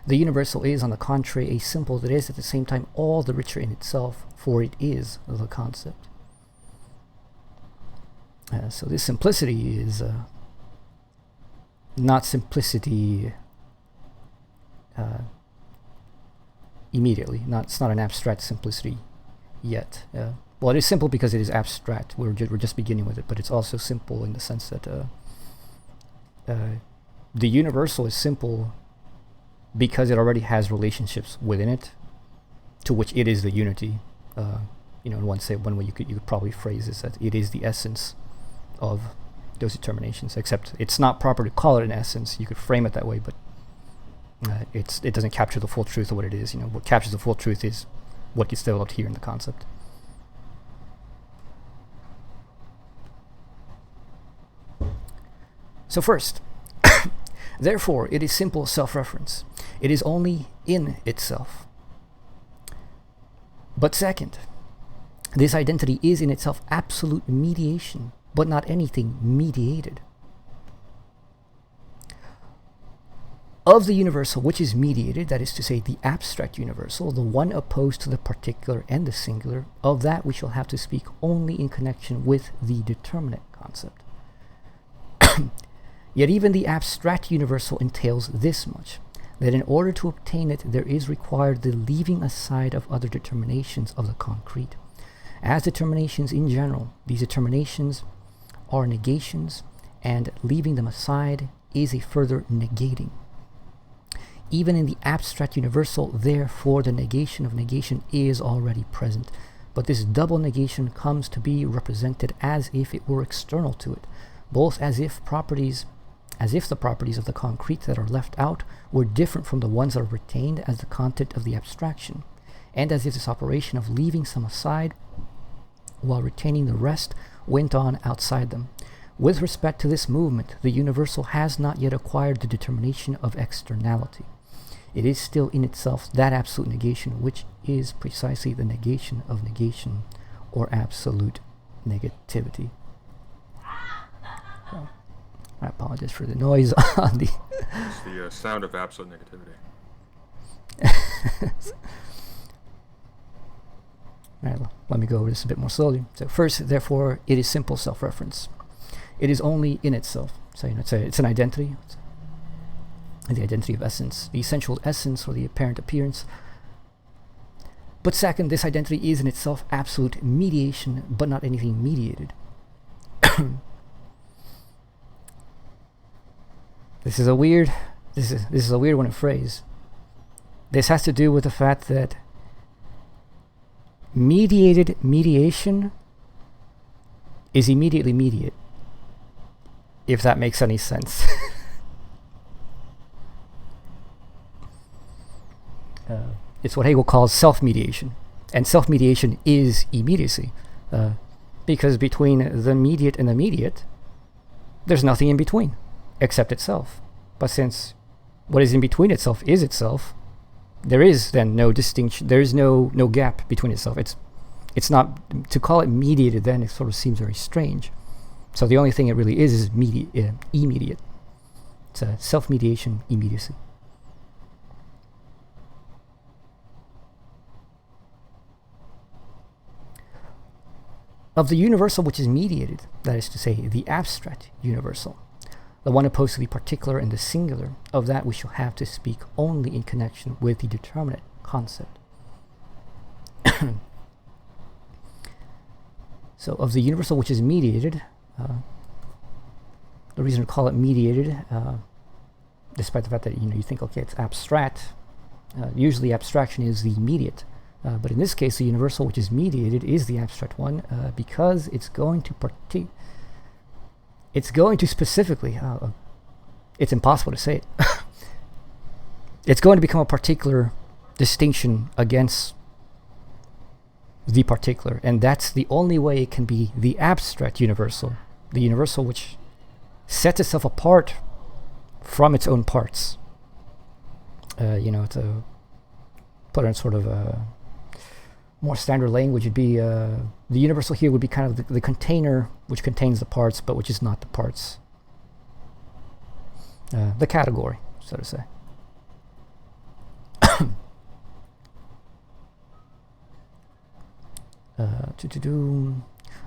The universal is, on the contrary, a simple that is at the same time all the richer in itself, for it is the concept. So this simplicity is not simplicity immediately. It's not an abstract simplicity yet. Well, it is simple because it is abstract. We're just beginning with it, but it's also simple in the sense that the universal is simple because it already has relationships within it, to which it is the unity. In one way you could probably phrase this that it is the essence of those determinations. Except it's not proper to call it an essence. You could frame it that way, but it doesn't capture the full truth of what it is. What captures the full truth is what gets developed here in the concept. So first, therefore, it is simple self-reference. It is only in itself. But second, this identity is in itself absolute mediation, but not anything mediated. Of the universal which is mediated, that is to say, the abstract universal, the one opposed to the particular and the singular, of that we shall have to speak only in connection with the determinate concept. Yet even the abstract universal entails this much, that in order to obtain it there is required the leaving aside of other determinations of the concrete. As determinations in general, these determinations are negations, and leaving them aside is a further negating. Even in the abstract universal, therefore, the negation of negation is already present, but this double negation comes to be represented as if it were external to it, both as if the properties of the concrete that are left out were different from the ones that are retained as the content of the abstraction, and as if this operation of leaving some aside while retaining the rest went on outside them. With respect to this movement, the universal has not yet acquired the determination of externality. It is still in itself that absolute negation which is precisely the negation of negation, or absolute negativity. So, I apologize for the noise on the... It's the sound of absolute negativity. Alright, let me go over this a bit more slowly. So first, therefore, it is simple self-reference. It is only in itself. So it's an identity. It's the identity of essence, the essential essence or the apparent appearance. But second, this identity is in itself absolute mediation, but not anything mediated. This is a weird one to phrase. This has to do with the fact that mediated mediation is immediately mediate, if that makes any sense. It's what Hegel calls self-mediation, and self-mediation is immediacy, because between the mediate and the mediate, there's nothing in between except itself. But since what is in between itself is itself, there is then no distinction. There is no gap between itself. It's not, to call it mediated then it sort of seems very strange. So the only thing it really is immediate. It's a self-mediation, immediacy. Of the universal which is mediated, that is to say, the abstract universal, the one opposed to the particular and the singular, of that we shall have to speak only in connection with the determinate concept. So, of the universal which is mediated, the reason to call it mediated, despite the fact that you think, okay, it's abstract, usually abstraction is the immediate. But in this case, the universal which is mediated is the abstract one, because it's going to specifically, it's impossible to say it. It's going to become a particular distinction against the particular, and that's the only way it can be the abstract universal, the universal which sets itself apart from its own parts. To put in sort of a more standard language, would be the universal here would be kind of the container which contains the parts, but which is not the parts. The category, so to say.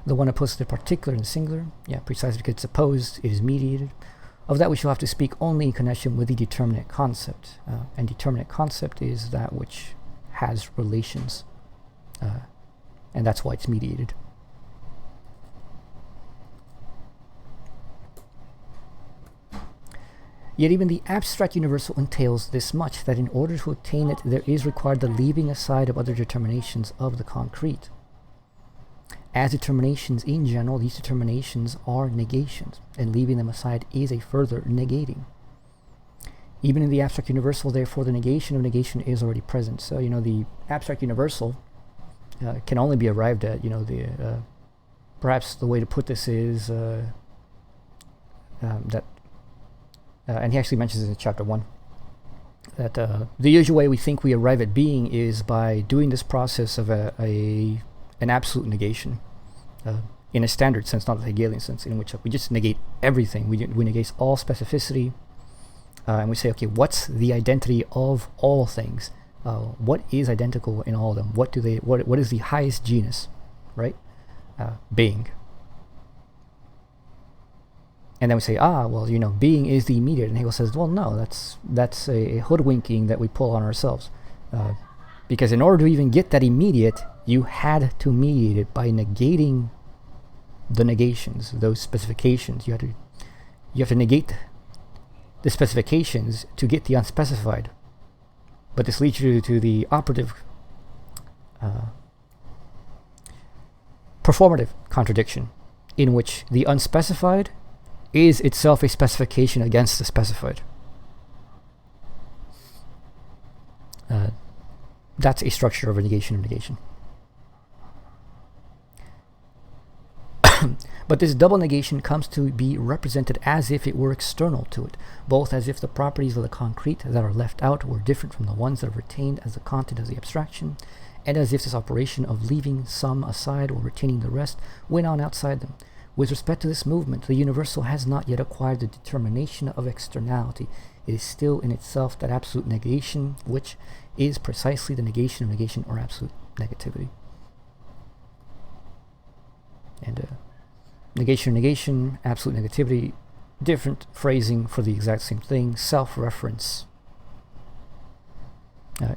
The one opposed to the particular and singular, precisely because it's opposed, it is mediated. Of that we shall have to speak only in connection with the determinate concept, and determinate concept is that which has relations and that's why it's mediated. Yet even the abstract universal entails this much, that in order to attain it, there is required the leaving aside of other determinations of the concrete. As determinations in general, these determinations are negations, and leaving them aside is a further negating. Even in the abstract universal, therefore, the negation of negation is already present. So, the abstract universal can only be arrived at, perhaps the way to put this is that, and he actually mentions it in chapter 1, that the usual way we think we arrive at being is by doing this process of an absolute negation, in a standard sense, not a Hegelian sense, in which we just negate everything. We negate all specificity, and we say, okay, what's the identity of all things? What is identical in all of them? What is the highest genus, right? Being. And then we say, being is the immediate. And Hegel says, well, no, that's a hoodwinking that we pull on ourselves. Because in order to even get that immediate, you had to mediate it by negating the negations, those specifications. You have to negate the specifications to get the unspecified. But this leads you to the operative performative contradiction, in which the unspecified is itself a specification against the specified. That's a structure of a negation of negation. But this double negation comes to be represented as if it were external to it, both as if the properties of the concrete that are left out were different from the ones that are retained as the content of the abstraction, and as if this operation of leaving some aside or retaining the rest went on outside them. With respect to this movement, the universal has not yet acquired the determination of externality. It is still in itself that absolute negation, which is precisely the negation of negation, or absolute negativity. And negation of negation, absolute negativity, different phrasing for the exact same thing, self-reference.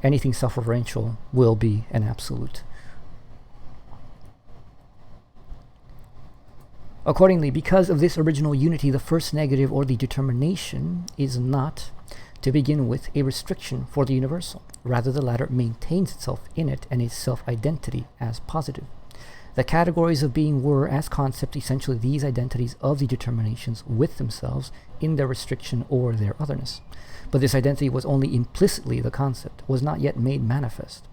Anything self-referential will be an absolute. Accordingly, because of this original unity, the first negative, or the determination, is not, to begin with, a restriction for the universal. Rather, the latter maintains itself in it and its self-identity as positive. The categories of being were, as concept, essentially these identities of the determinations with themselves in their restriction or their otherness. But this identity was only implicitly the concept, was not yet made manifest.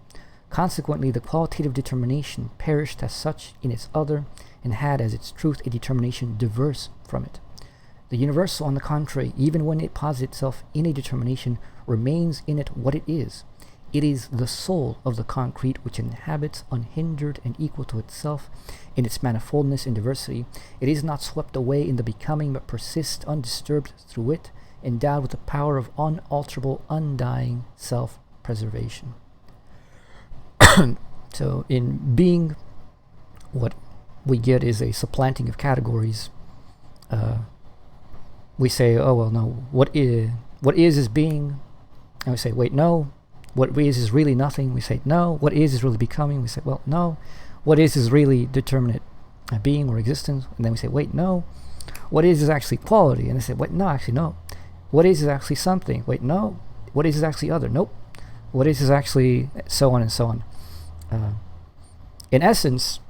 Consequently, the qualitative determination perished as such in its other, and had as its truth a determination diverse from it. The universal, on the contrary, even when it posits itself in a determination, remains in it what it is. It is the soul of the concrete which inhabits unhindered and equal to itself in its manifoldness and diversity. It is not swept away in the becoming, but persists undisturbed through it, endowed with the power of unalterable, undying self-preservation. So in being, what we get is a supplanting of categories. We say, oh, well, no, what is being. And we say, wait, no. What is really nothing. We say, no. What is really becoming. We say, well, no. What is really determinate being or existence. And then we say, wait, no. What is actually quality. And they say, wait, no, actually, no. What is actually something. Wait, no. What is actually other. Nope. What is actually so on and so on. In essence,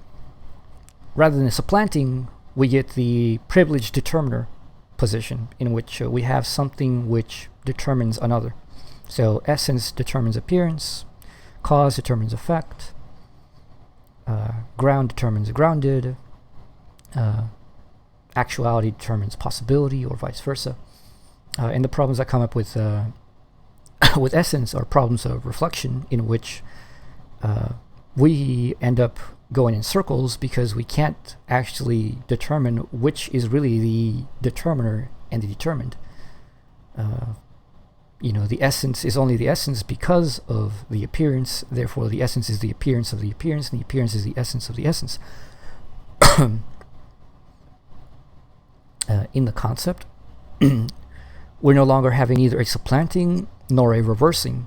rather than supplanting, we get the privileged determiner position, in which we have something which determines another. So essence determines appearance, cause determines effect, ground determines grounded, actuality determines possibility, or vice versa. And the problems that come up with with essence are problems of reflection, in which we end up going in circles because we can't actually determine which is really the determiner and the determined. The essence is only the essence because of the appearance. Therefore, the essence is the appearance of the appearance, and the appearance is the essence of the essence. In the concept, we're no longer having either a supplanting nor a reversing.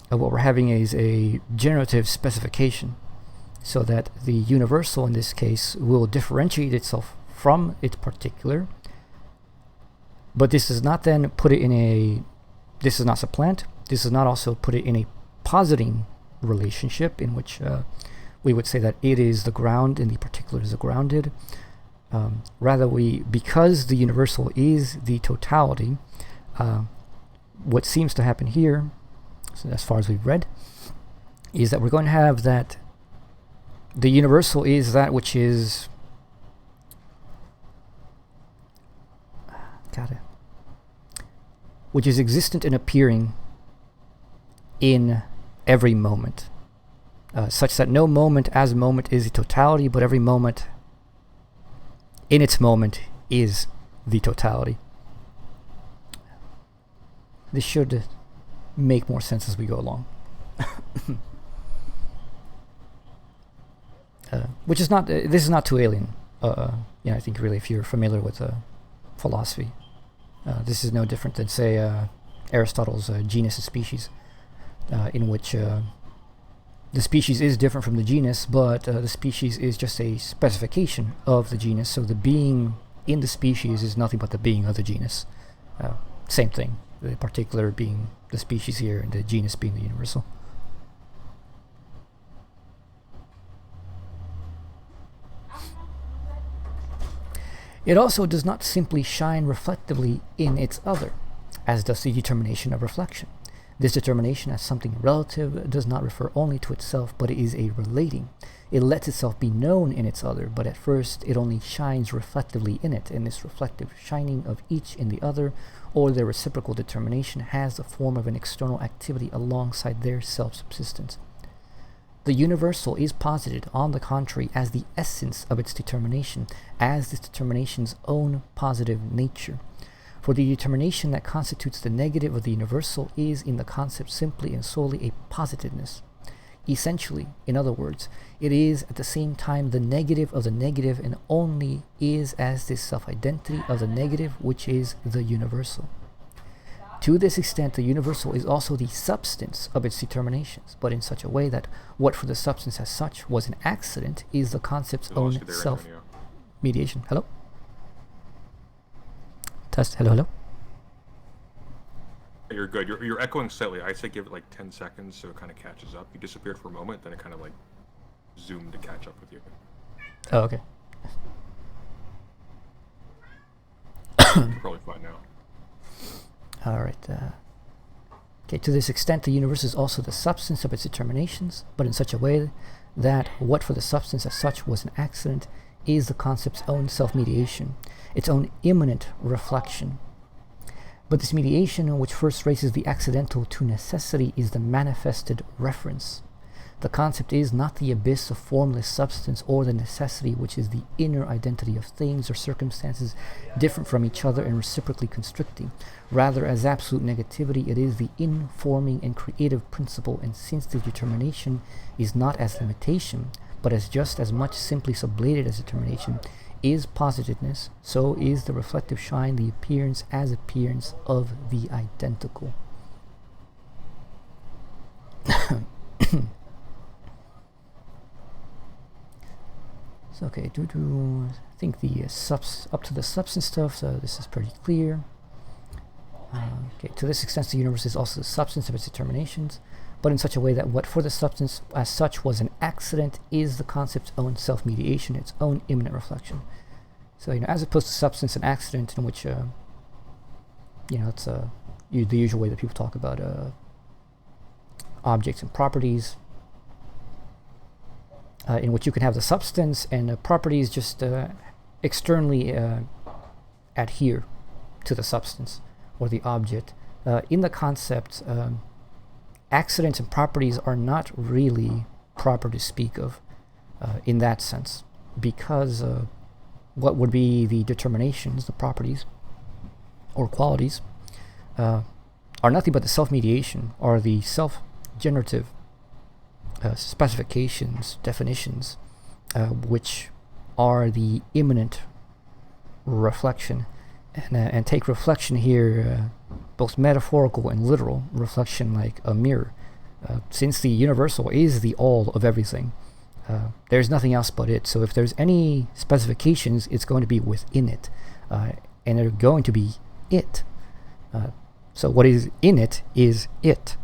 What we're having is a generative specification. so that the universal in this case will differentiate itself from its particular. But this does not then put it in this does not supplant, this does not also put it in a positing relationship in which we would say that it is the ground and the particular is the grounded. Rather, because the universal is the totality, what seems to happen here, so as far as we've read, is that we're going to have that the universal is that which is which is existent and appearing in every moment, such that no moment as a moment is a totality, but every moment in its moment is the totality. This should make more sense as we go along. Which is not, this is not too alien. I think really if you're familiar with philosophy, this is no different than, say, Aristotle's genus and species, in which the species is different from the genus, but the species is just a specification of the genus, so the being in the species is nothing but the being of the genus. Same thing, the particular being the species here and the genus being the universal. It also does not simply shine reflectively in its other, as does the determination of reflection. This determination as something relative does not refer only to itself, but it is a relating. It lets itself be known in its other, but at first it only shines reflectively in it, and this reflective shining of each in the other, or their reciprocal determination, has the form of an external activity alongside their self-subsistence. The universal is posited, on the contrary, as the essence of its determination, as this determination's own positive nature. For the determination that constitutes the negative of the universal is in the concept simply and solely a positiveness. Essentially, in other words, it is at the same time the negative of the negative, and only is as this self-identity of the negative which is the universal. To this extent, the universal is also the substance of its determinations, but in such a way that what for the substance as such was an accident is the concept's own self-mediation. Hello? Test. Hello? You're good. You're echoing slightly. I say give it like 10 seconds so it kind of catches up. You disappeared for a moment, then it kind of like zoomed to catch up with you. Oh, okay. You're probably fine now. Alright. Okay, to this extent, the universe is also the substance of its determinations, but in such a way that what for the substance as such was an accident is the concept's own self-mediation, its own immanent reflection. But this mediation, which first raises the accidental to necessity, is the manifested reference. The concept is not the abyss of formless substance or the necessity which is the inner identity of things or circumstances different from each other and reciprocally constricting. Rather, as absolute negativity, it is the informing and creative principle, and since the determination is not as limitation, but as just as much simply sublated as determination, is positiveness, so is the reflective shine the appearance as appearance of the identical. So, okay, I think the up to the substance stuff, so this is pretty clear. Okay, to this extent, the universe is also the substance of its determinations, but in such a way that what for the substance as such was an accident is the concept's own self-mediation, its own immanent reflection. So, as opposed to substance and accident, in which, it's the usual way that people talk about objects and properties, in which you can have the substance and properties just externally adhere to the substance or the object. In the concept, accidents and properties are not really proper to speak of in that sense, because what would be the determinations, the properties or qualities, are nothing but the self-mediation or the self-generative specifications, definitions, which are the immanent reflection. And take reflection here, both metaphorical and literal, reflection like a mirror. Since the universal is the all of everything, There's nothing else but it. So if there's any specifications, it's going to be within it. And they're going to be it. So what is in it is it.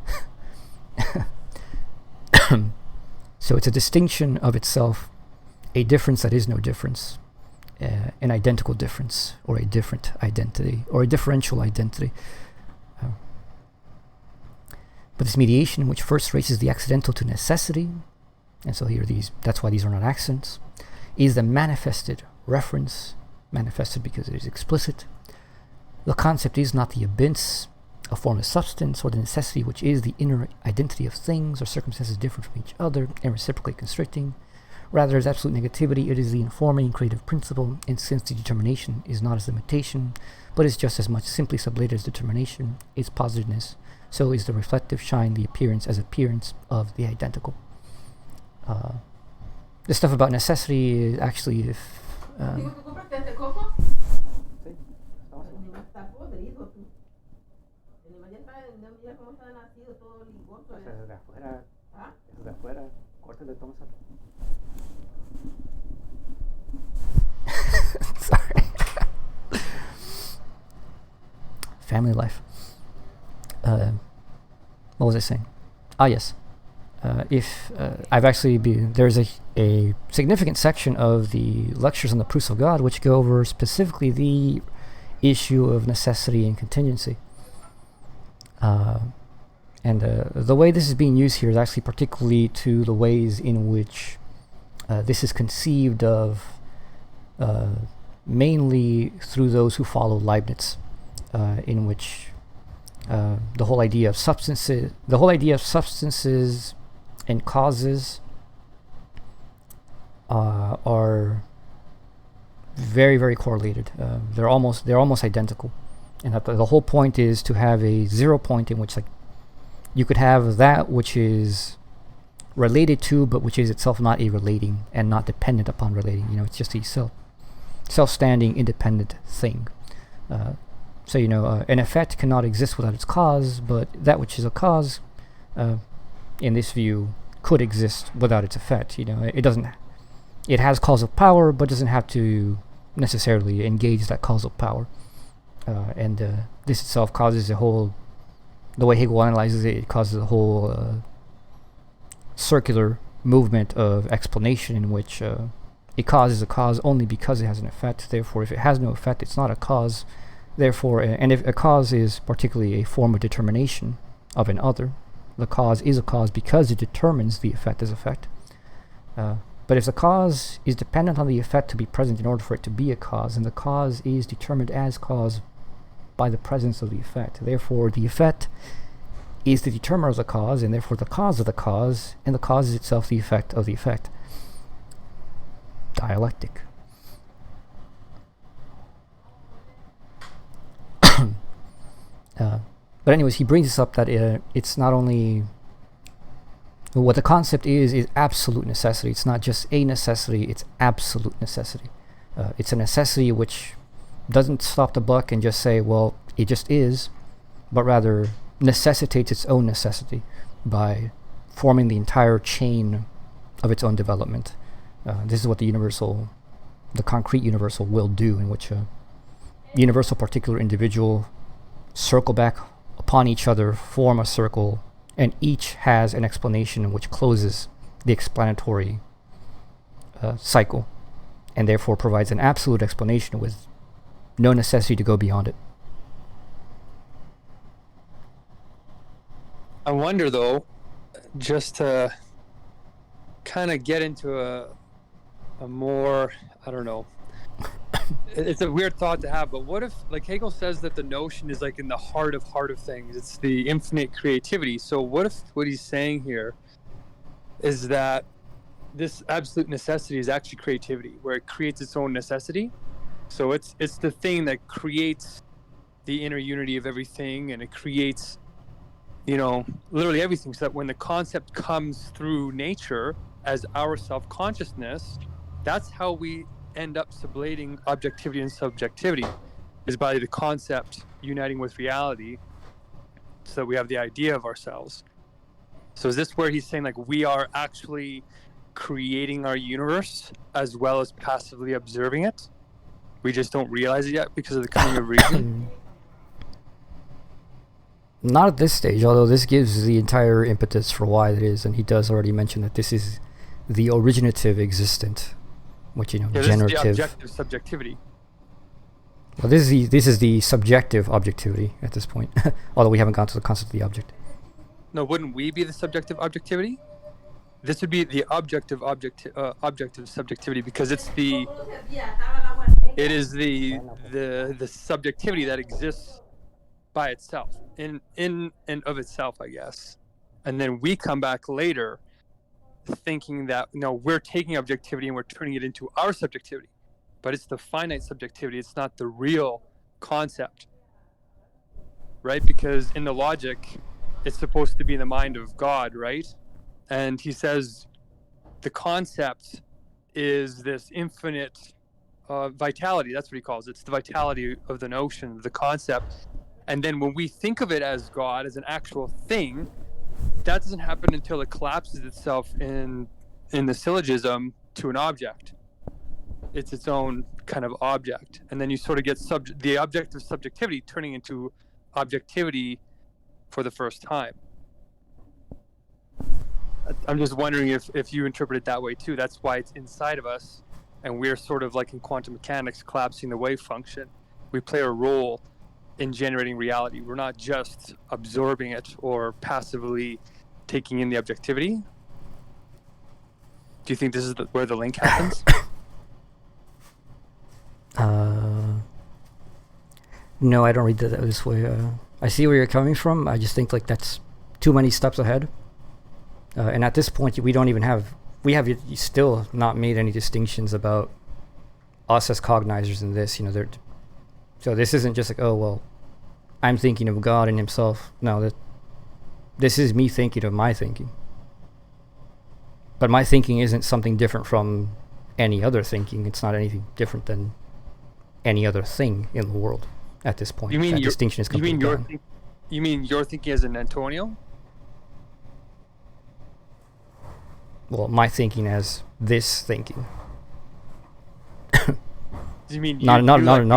So it's a distinction of itself, a difference that is no difference, an identical difference, or a different identity, or a differential identity. But this mediation, which first traces the accidental to necessity, and so here that's why these are not accidents, is the manifested reference, manifested because it is explicit. The concept is not the abyss, a formless substance, or the necessity which is the inner identity of things or circumstances different from each other and reciprocally constricting. Rather, as absolute negativity, it is the informing creative principle, and since the determination is not as limitation, but is just as much simply sublated as determination, its positiveness, so is the reflective shine the appearance as appearance of the identical. The stuff about necessity is actually if... Sorry. Family life. What was I saying? Yes. I've actually there's a significant section of the lectures on the proofs of God which go over specifically the issue of necessity and contingency. And the way this is being used here is actually particularly to the ways in which this is conceived of, mainly through those who follow Leibniz, in which the whole idea of substances and causes are very, very correlated. They're almost identical, and that the whole point is to have a 0 point in which, like, you could have that which is related to, but which is itself not a relating and not dependent upon relating. It's just a self-standing, independent thing. So an effect cannot exist without its cause, but that which is a cause, in this view, could exist without its effect. It doesn't. It has causal power, but doesn't have to necessarily engage that causal power. And this itself causes a whole. The way Hegel analyzes it, it causes a whole circular movement of explanation in which a cause is a cause only because it has an effect. Therefore, if it has no effect, it's not a cause. Therefore, and if a cause is particularly a form of determination of an other, the cause is a cause because it determines the effect as effect. But if the cause is dependent on the effect to be present in order for it to be a cause, and the cause is determined as cause by the presence of the effect, therefore the effect is the determiner of the cause, and therefore the cause of the cause, and the cause is itself the effect of the effect. Dialectic. But anyways, he brings this up that it's not only what the concept is absolute necessity. It's not just a necessity, it's absolute necessity. It's a necessity which doesn't stop the buck and just say, well, it just is, but rather necessitates its own necessity by forming the entire chain of its own development. This is what the concrete universal will do, in which a universal particular individual circle back upon each other, form a circle, and each has an explanation which closes the explanatory cycle, and therefore provides an absolute explanation with no necessity to go beyond it. I wonder, though, just to kind of get into a more, I don't know, it's a weird thought to have, but what if, like Hegel says that the notion is like in the heart of things, it's the infinite creativity. So what if what he's saying here is that this absolute necessity is actually creativity, where it creates its own necessity? So it's the thing that creates the inner unity of everything, and it creates, literally everything, so that when the concept comes through nature as our self-consciousness, that's how we end up sublating objectivity and subjectivity, is by the concept uniting with reality, so that we have the idea of ourselves. So is this where he's saying, like, we are actually creating our universe as well as passively observing it. We just don't realize it yet because of the coming of reason. Not at this stage, although this gives the entire impetus for why it is, and he does already mention that this is the originative existent, which, This generative. is the objective subjectivity. Well, this is the subjective objectivity at this point, although we haven't gone to the concept of the object. No, wouldn't we be the subjective objectivity? This would be the objective subjectivity, because it is the subjectivity that exists by itself, in and of itself, I guess. And then we come back later thinking that we're taking objectivity and we're turning it into our subjectivity, but it's the finite subjectivity. It's not the real concept, right? Because in the logic, it's supposed to be in the mind of God, right? And he says the concept is this infinite vitality. That's what he calls it. It's the vitality of the notion, the concept. And then when we think of it as God, as an actual thing, that doesn't happen until it collapses itself in the syllogism to an object. It's its own kind of object. And then you sort of get the objective subjectivity turning into objectivity for the first time. I'm just wondering if you interpret it that way too. That's why it's inside of us, and we're sort of like in quantum mechanics, collapsing the wave function. We play a role in generating reality. We're not just absorbing it or passively taking in the objectivity. Do you think this is where the link happens? No, I don't read that this way. I see where you're coming from. I just think like that's too many steps ahead. And at this point, we have still not made any distinctions about us as cognizers in this. So this isn't just like, oh well, I'm thinking of God and Himself. No, this is me thinking of my thinking. But my thinking isn't something different from any other thinking. It's not anything different than any other thing in the world at this point. That distinction is completely gone. You mean your thinking as an Antonio? Well, my thinking as this thinking. You mean not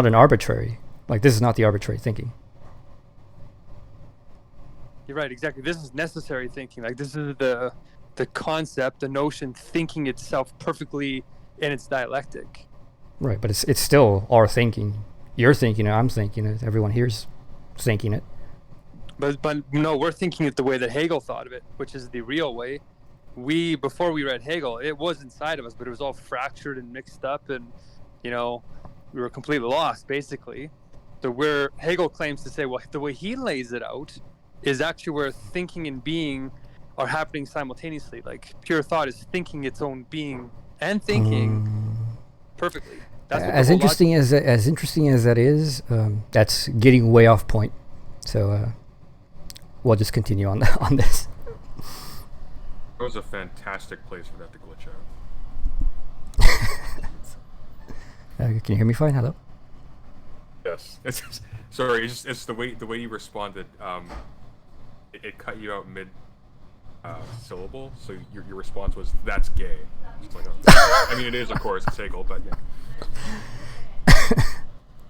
an arbitrary? Like, this is not the arbitrary thinking. You're right, exactly. This is necessary thinking. Like, this is the concept, the notion, thinking itself perfectly in its dialectic. Right, but it's still our thinking. You're thinking it, I'm thinking it, everyone here's thinking it. But no, we're thinking it the way that Hegel thought of it, which is the real way. Before we read Hegel, it was inside of us, but it was all fractured and mixed up, and we were completely lost, basically. So where Hegel claims to say, well, the way he lays it out is actually where thinking and being are happening simultaneously. Like, pure thought is thinking its own being and thinking perfectly. That's as interesting as that is, that's getting way off point. So we'll just continue on this. That was a fantastic place for that to glitch out. Can you hear me fine? Hello? Yes. Sorry, it's the way you responded. It cut you out mid syllable, so your response was, "That's gay." It's like, I mean, it is, of course, it's Hegel, but yeah.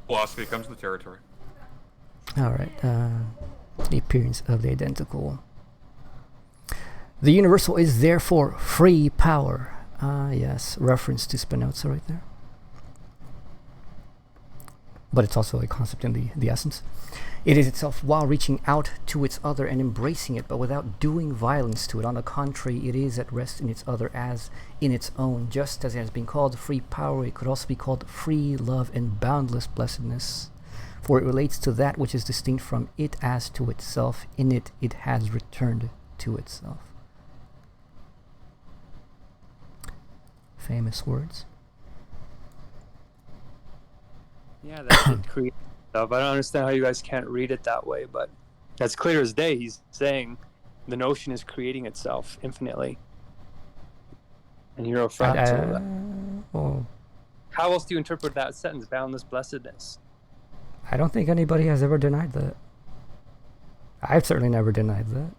Philosophy comes with the territory. All right. The appearance of the identical. The universal is therefore free power. Yes, reference to Spinoza right there. But it's also a concept in the essence. It is itself while reaching out to its other and embracing it, but without doing violence to it. On the contrary, it is at rest in its other as in its own. Just as it has been called free power, it could also be called free love and boundless blessedness. For it relates to that which is distinct from it as to itself. In it, it has returned to itself. Famous words. Yeah, that's it. Create stuff. I don't understand how you guys can't read it that way, but that's clear as day. He's saying the notion is creating itself infinitely, and you're a fraction of that. Well, how else do you interpret that sentence? Boundless blessedness. I don't think anybody has ever denied that. I've certainly never denied that.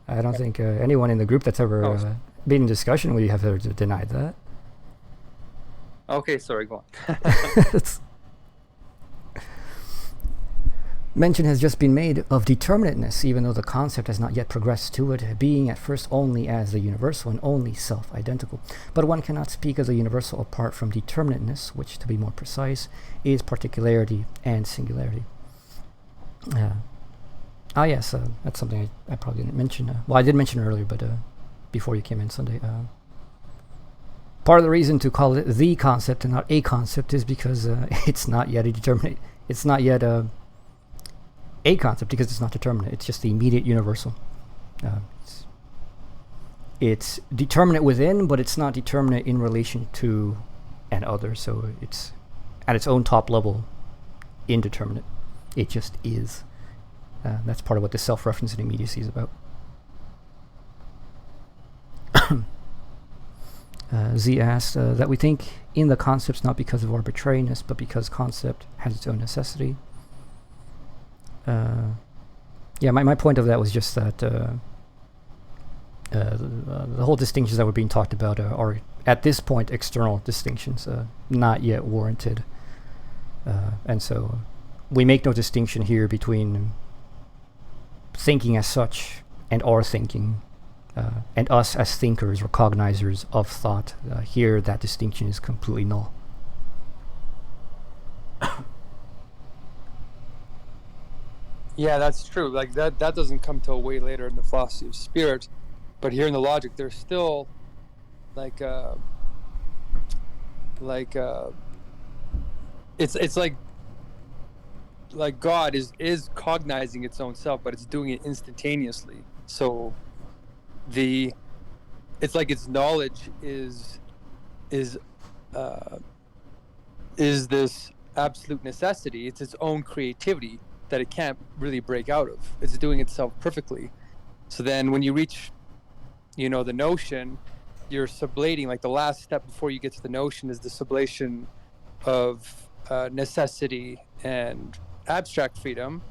I don't think anyone in the group that's ever been in discussion where you have denied that. Okay, sorry, go on. Mention has just been made of determinateness, even though the concept has not yet progressed to it, being at first only as the universal and only self-identical. But one cannot speak of the universal apart from determinateness, which, to be more precise, is particularity and singularity. Yes, that's something I probably didn't mention. Well, I did mention earlier, but before you came in Sunday. Part of the reason to call it the concept and not a concept is because it's not yet a determinate. It's not yet a concept because it's not determinate. It's just the immediate universal. It's determinate within, but it's not determinate in relation to an other. So it's at its own top level indeterminate. It just is. That's part of what the self-reference and immediacy is about. Z asked that we think in the concepts not because of arbitrariness, but because concept has its own necessity. My point of that was just that the whole distinctions that were being talked about are at this point external distinctions, not yet warranted. And so we make no distinction here between thinking as such and our thinking, and us as thinkers or cognizers of thought. Here that distinction is completely null. Yeah, that's true. Like that doesn't come till way later in the philosophy of spirit, but here in the logic, there's still it's like God is cognizing its own self, but it's doing it instantaneously. So it's like its knowledge is this absolute necessity. It's its own creativity that it can't really break out of. It's doing itself perfectly. So then when you reach, the notion, you're sublating, like the last step before you get to the notion is the sublation of necessity and abstract freedom.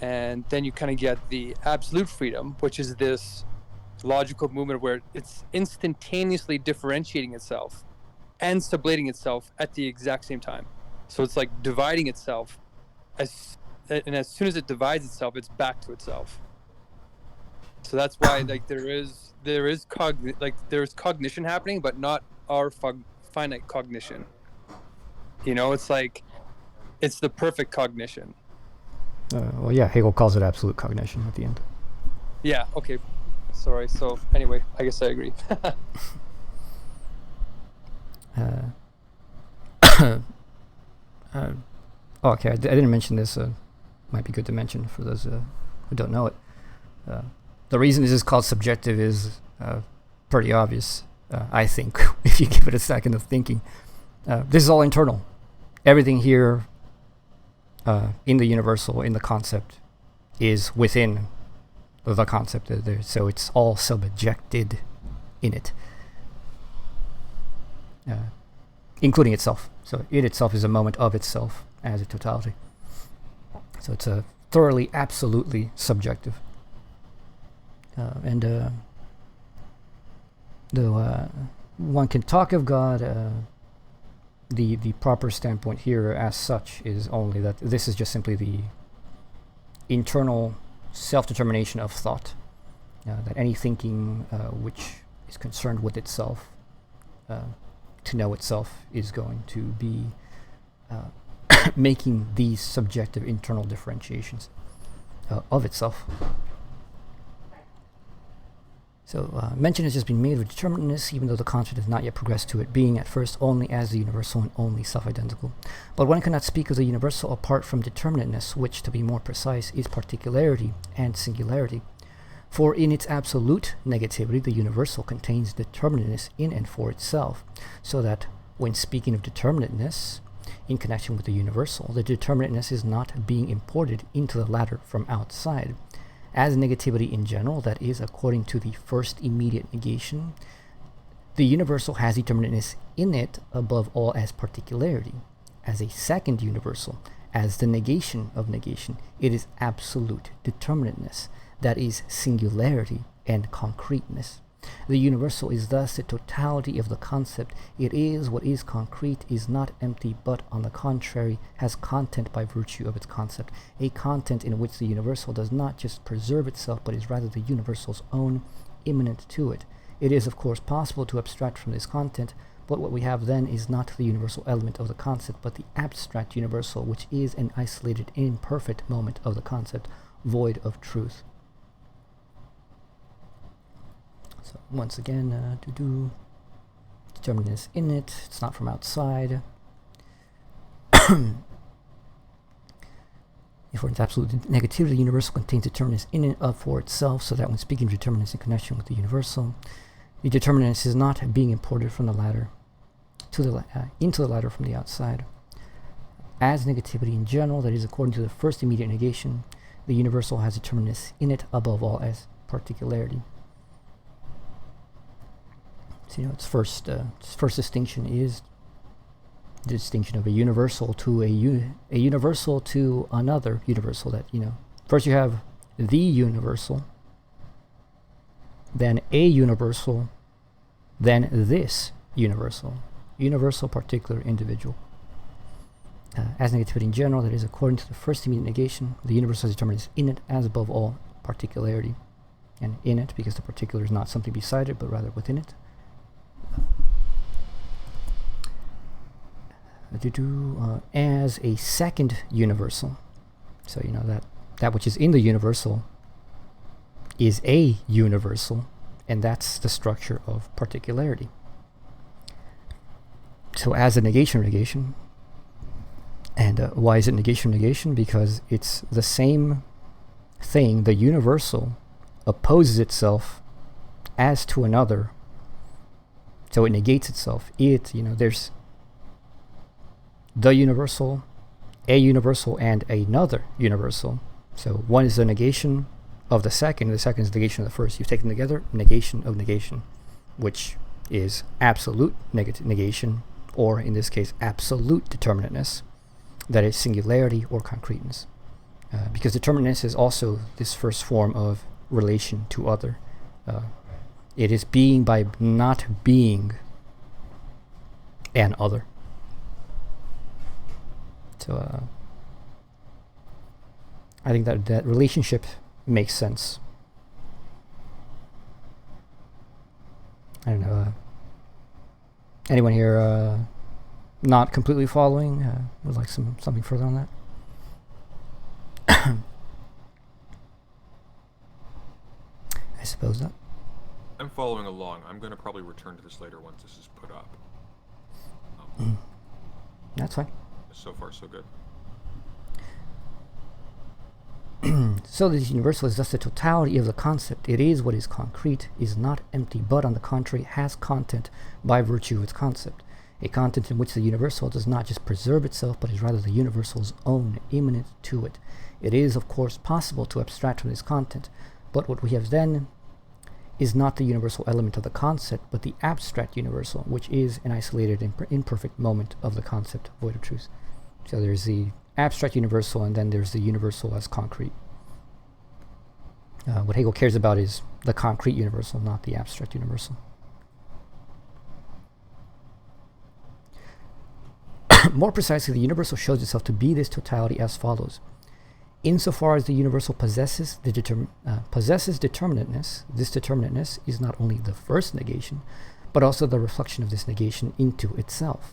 And then you kind of get the absolute freedom, which is this logical movement where it's instantaneously differentiating itself and sublating itself at the exact same time. So it's like dividing itself, as soon as it divides itself, it's back to itself. So that's why there is cognition happening, but not our finite cognition. It's like it's the perfect cognition. Hegel calls it absolute cognition at the end. Yeah, okay. Sorry. So anyway, I guess I agree. Okay, I didn't mention this. Might be good to mention for those who don't know it. The reason this is called subjective is pretty obvious, I think, if you give it a second of thinking. This is all internal. Everything here in the universal, in the concept, is within the concept. So it's all subjected in it, including itself. So it itself is a moment of itself as a totality. So it's a thoroughly, absolutely subjective. And though one can talk of God, the proper standpoint here as such is only that this is just simply the internal self-determination of thought. That any thinking which is concerned with itself, to know itself, is going to be making these subjective internal differentiations of itself. So mention has just been made of determinateness, even though the concept has not yet progressed to it, being at first only as the universal and only self-identical. But one cannot speak of the universal apart from determinateness, which, to be more precise, is particularity and singularity. For in its absolute negativity, the universal contains determinateness in and for itself, so that when speaking of determinateness in connection with the universal, the determinateness is not being imported into the latter from outside. As negativity in general, that is, according to the first immediate negation, the universal has determinateness in it above all as particularity. As a second universal, as the negation of negation, it is absolute determinateness, that is, singularity and concreteness. The universal is thus the totality of the concept. It is what is concrete, is not empty, but on the contrary has content by virtue of its concept, a content in which the universal does not just preserve itself, but is rather the universal's own, immanent to it. It is, of course, possible to abstract from this content, but what we have then is not the universal element of the concept, but the abstract universal, which is an isolated, imperfect moment of the concept, void of truth. So once again, determinant in it. It's not from outside. If its absolute negativity, the universal contains determinants in and of for itself, so that when speaking of determinants in connection with the universal, the determinants is not being imported from the latter to the into the latter from the outside. As negativity in general, that is according to the first immediate negation, the universal has determinants in it above all as particularity. So, its first distinction is the distinction of a universal to a universal to another universal. That, first you have the universal, then a universal, then this universal, particular, individual. As negativity in general, that is according to the first immediate negation, the universal has determinants in it as above all particularity, and in it because the particular is not something beside it, but rather within it. As a second universal, so that which is in the universal is a universal, and that's the structure of particularity. So as a negation, and why is it negation? Because it's the same thing. The universal opposes itself as to another, so it negates itself. There's the universal, a universal, and another universal. So one is the negation of the second is the negation of the first. You've taken together negation of negation, which is absolute negation, or in this case, absolute determinateness. That is singularity or concreteness. Because determinateness is also this first form of relation to other. It is being by not being an other. So I think that relationship makes sense. I don't know. Anyone here not completely following? Would like something further on that? I suppose not. I'm following along. I'm going to probably return to this later once this is put up. That's fine. So far, so good. So the universal is thus the totality of the concept. It is what is concrete, is not empty, but on the contrary has content by virtue of its concept. A content in which the universal does not just preserve itself, but is rather the universal's own, immanent to it. It is, of course, possible to abstract from this content, but what we have then is not the universal element of the concept, but the abstract universal, which is an isolated, imperfect moment of the concept, void of truth. So there's the abstract universal, and then there's the universal as concrete. What Hegel cares about is the concrete universal, not the abstract universal. More precisely, the universal shows itself to be this totality as follows. Insofar as the universal possesses determinateness, this determinateness is not only the first negation, but also the reflection of this negation into itself.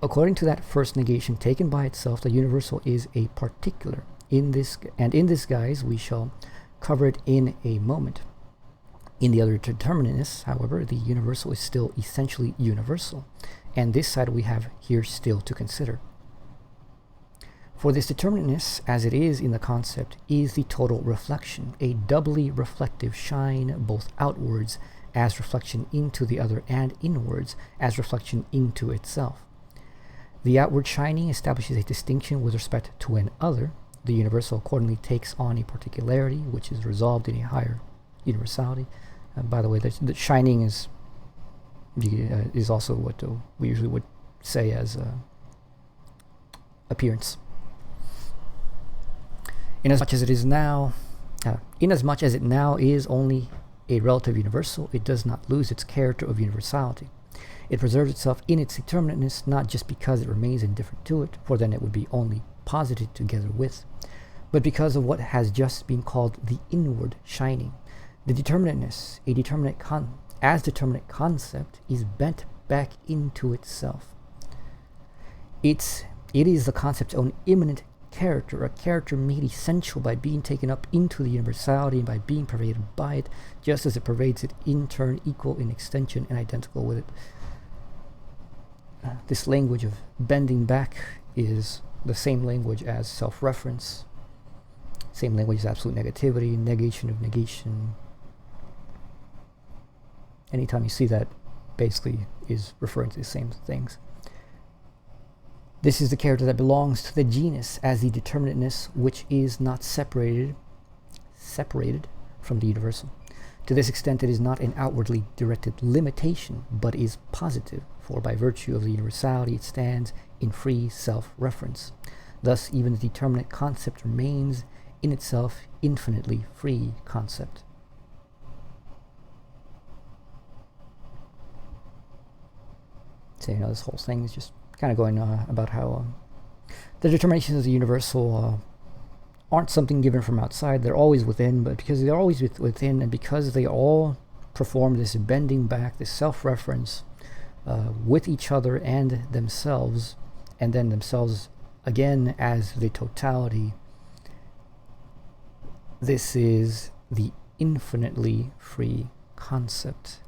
According to that first negation taken by itself, the universal is a particular. In this guise, we shall cover it in a moment. In the other determinateness, however, the universal is still essentially universal, and this side we have here still to consider. For this determinateness, as it is in the concept, is the total reflection, a doubly reflective shine, both outwards as reflection into the other and inwards as reflection into itself. The outward shining establishes a distinction with respect to an other. The universal accordingly takes on a particularity, which is resolved in a higher universality. By the way, the shining is also what we usually would say as appearance. Inasmuch as it now is only a relative universal, it does not lose its character of universality. It preserves itself in its determinateness, not just because it remains indifferent to it, for then it would be only posited together with, but because of what has just been called the inward shining. The determinateness, as determinate concept, is bent back into itself. It is the concept's own immanent character, a character made essential by being taken up into the universality and by being pervaded by it, just as it pervades it in turn, equal in extension and identical with it. This language of bending back is the same language as self-reference, same language as absolute negativity, negation of negation. Anytime you see that, basically is referring to the same things. This is the character that belongs to the genus as the determinateness which is not separated from the universal. To this extent, it is not an outwardly directed limitation, but is positive, for by virtue of the universality it stands in free self-reference. Thus, even the determinate concept remains in itself infinitely free concept. So, this whole thing is just kind of going about how the determinations of the universal aren't something given from outside. They're always within, but because they're always within, and because they all perform this bending back, this self-reference with each other and themselves, and then themselves again as the totality, this is the infinitely free concept.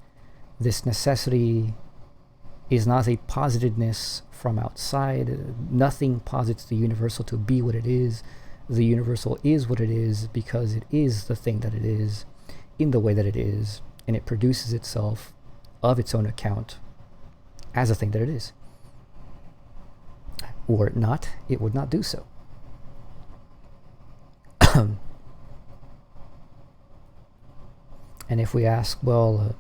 This necessity is not a positedness from outside. Nothing posits the universal to be what it is. The universal is what it is because it is the thing that it is in the way that it is, and it produces itself of its own account as a thing that it is. Were it not, it would not do so. And if we ask, well,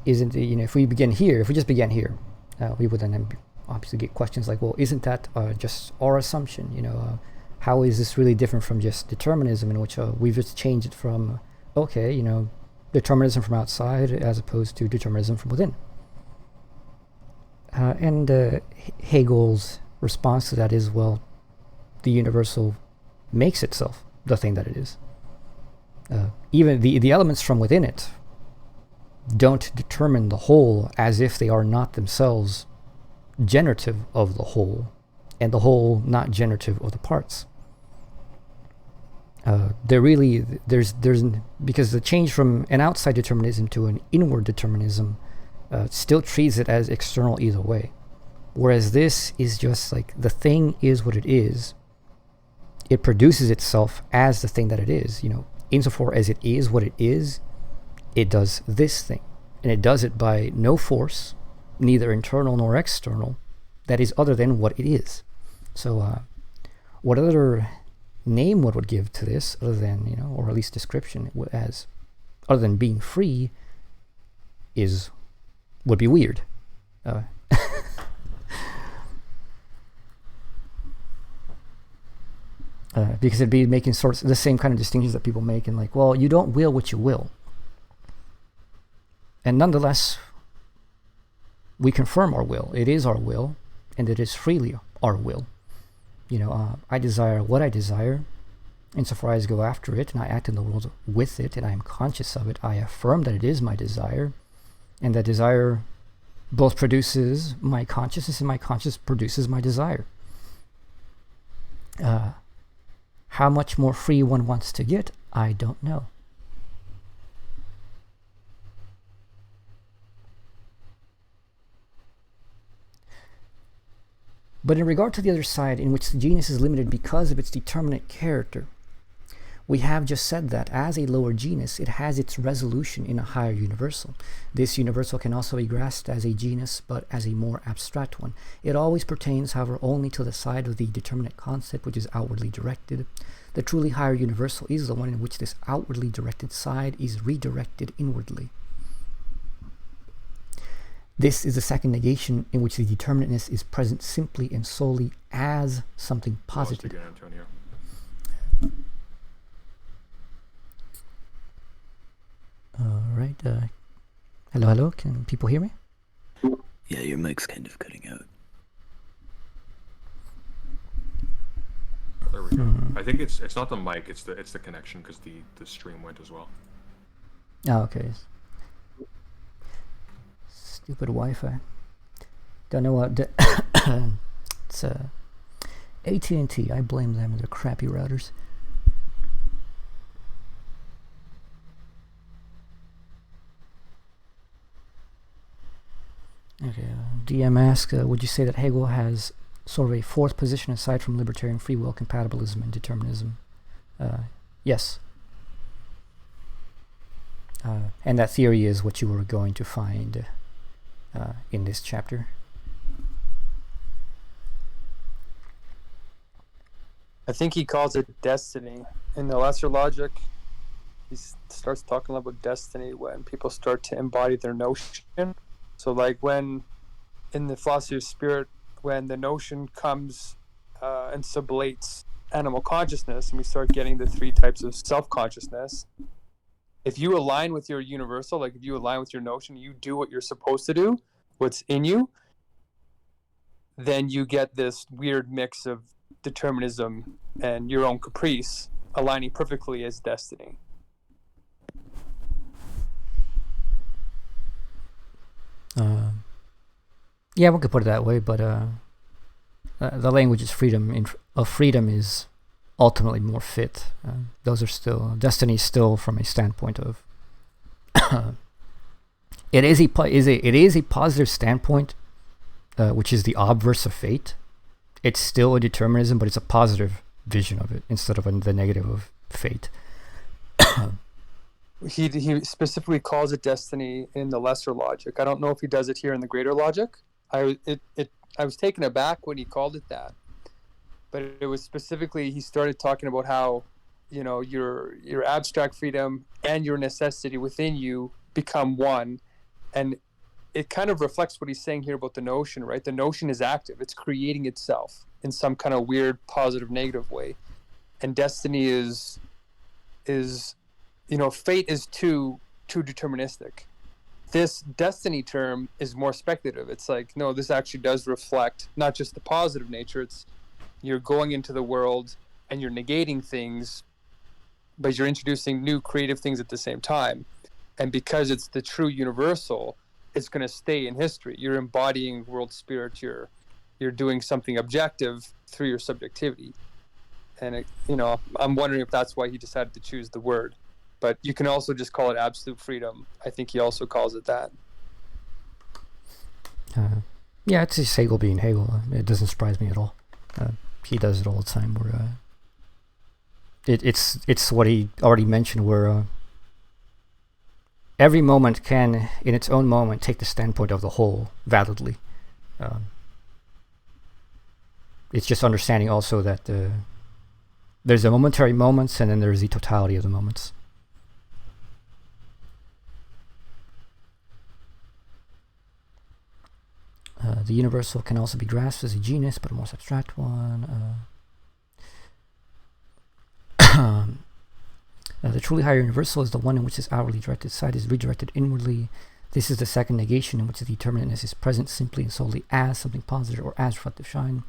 isn't it, if we just began here, we would then obviously get questions like, well, isn't that just our assumption? How is this really different from just determinism, in which we've just changed it from, determinism from outside as opposed to determinism from within? And Hegel's response to that is, well, the universal makes itself the thing that it is. Even the elements from within it don't determine the whole, as if they are not themselves generative of the whole, and the whole not generative of the parts. There's because the change from an outside determinism to an inward determinism still treats it as external either way, whereas this is just like the thing is what it is. It produces itself as the thing that it is. Insofar as it is what it is, it does this thing, and it does it by no force, neither internal nor external, that is other than what it is. So what other name one would give to this, other than, or at least description, as other than being free, would be weird. Because it'd be making sorts of the same kind of distinctions that people make, and like, well, you don't will what you will. And nonetheless, we confirm our will. It is our will, and it is freely our will. I desire what I desire, insofar as I go after it, and I act in the world with it, and I am conscious of it. I affirm that it is my desire, and that desire both produces my consciousness, and my consciousness produces my desire. How much more free one wants to get, I don't know. But in regard to the other side, in which the genus is limited because of its determinate character, we have just said that as a lower genus, it has its resolution in a higher universal. This universal can also be grasped as a genus, but as a more abstract one. It always pertains, however, only to the side of the determinate concept which is outwardly directed. The truly higher universal is the one in which this outwardly directed side is redirected inwardly. This is the second negation, in which the determinateness is present simply and solely as something positive. Again, Antonio. All Hello, hello. Can people hear me? Yeah, your mic's kind of cutting out. There we go. I think it's not the mic, it's the connection, because the stream went as well. Oh, okay. Stupid Wi-Fi. Don't know what. It's AT&T. I blame them and their crappy routers. Okay. DM asks, would you say that Hegel has sort of a fourth position aside from libertarian free will, compatibilism, and determinism? Yes. And that theory is what you were going to find in this chapter. I think he calls it destiny. In the Lesser Logic, he starts talking about destiny when people start to embody their notion. So like when, in the philosophy of spirit, when the notion comes and sublates animal consciousness, and we start getting the three types of self-consciousness, if you align with your universal, like if you align with your notion, you do what you're supposed to do, what's in you, then you get this weird mix of determinism and your own caprice aligning perfectly as destiny. Yeah, we could put it that way, but the language is freedom. Freedom is ultimately more fit. Those are still destiny. Is still from a standpoint of it is a positive standpoint, which is the obverse of fate. It's still a determinism, but it's a positive vision of it instead of the negative of fate. He specifically calls it destiny in the Lesser Logic. I don't know if he does it here in the Greater Logic. I was taken aback when he called it that, but it was specifically, he started talking about how, you know, your abstract freedom and your necessity within you become one, and it kind of reflects what he's saying here about the notion, right? The notion is active; it's creating itself in some kind of weird positive negative way, and destiny is you know, fate is too deterministic. This destiny term is more speculative. It's like, no, this actually does reflect not just the positive nature. It's you're going into the world and you're negating things, but you're introducing new creative things at the same time. And because it's the true universal, it's going to stay in history. You're embodying world spirit. You're doing something objective through your subjectivity. And it, you know, I'm wondering if that's why he decided to choose the word. But you can also just call it absolute freedom. I think he also calls it that. Yeah, it's just Hegel being Hegel. It doesn't surprise me at all. He does it all the time. Where it's what he already mentioned. Where every moment can, in its own moment, take the standpoint of the whole validly. It's just understanding also that there's the momentary moments, and then there's the totality of the moments. The universal can also be grasped as a genus, but a more abstract one. The truly higher universal is the one in which this outwardly directed side is redirected inwardly. This is the second negation, in which the determinateness is present simply and solely as something positive or as reflective shine.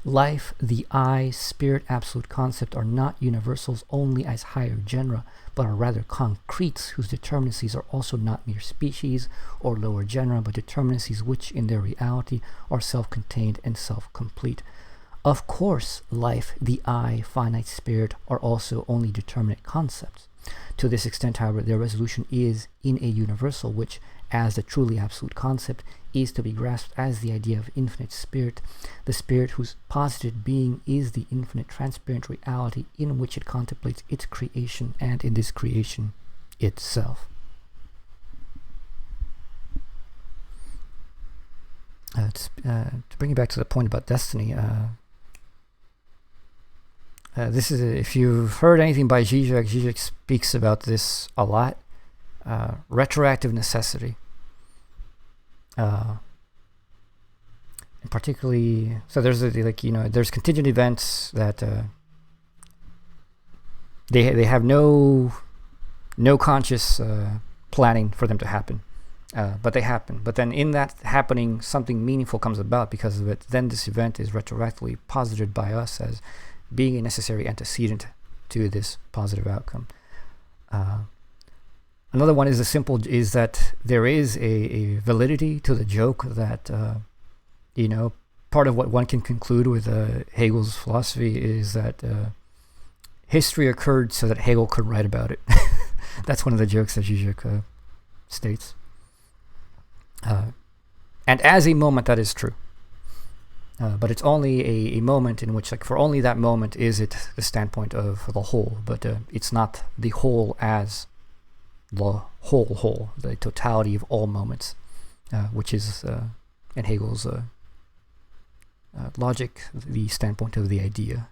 Life, the I, spirit, absolute concept are not universals only as higher genera, but are rather concretes whose determinacies are also not mere species or lower genera, but determinacies which in their reality are self-contained and self-complete. Of course, life, the I, finite spirit are also only determinate concepts. To this extent, however, their resolution is in a universal which, as the truly absolute concept, is to be grasped as the idea of infinite spirit, the spirit whose posited being is the infinite transparent reality in which it contemplates its creation and in this creation itself. To bring you back to the point about destiny, this is if you've heard anything by Zizek speaks about this a lot. Retroactive necessity, and particularly, so there's there's contingent events that they have no conscious planning for them to happen. but they happen. But then in that happening, something meaningful comes about because of it. Then this event is retroactively posited by us as being a necessary antecedent to this positive outcome. Another one is that there is a validity to the joke that, part of what one can conclude with Hegel's philosophy is that history occurred so that Hegel could write about it. That's one of the jokes that Zizek states. And as a moment, that is true. But it's only a moment in which, like, for only that moment is it the standpoint of the whole, but it's not the whole as the whole, the totality of all moments, which is, in Hegel's logic, the standpoint of the idea.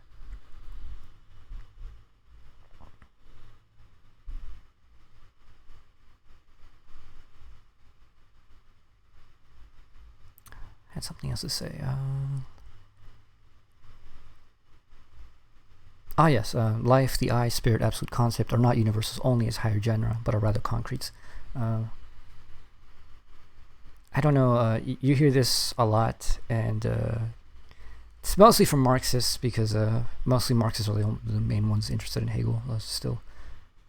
I had something else to say. Yes, life, the I, spirit, absolute concept are not universals only as higher genera, but are rather concretes. I don't know, you hear this a lot, and it's mostly from Marxists, because mostly Marxists are the main ones interested in Hegel, still,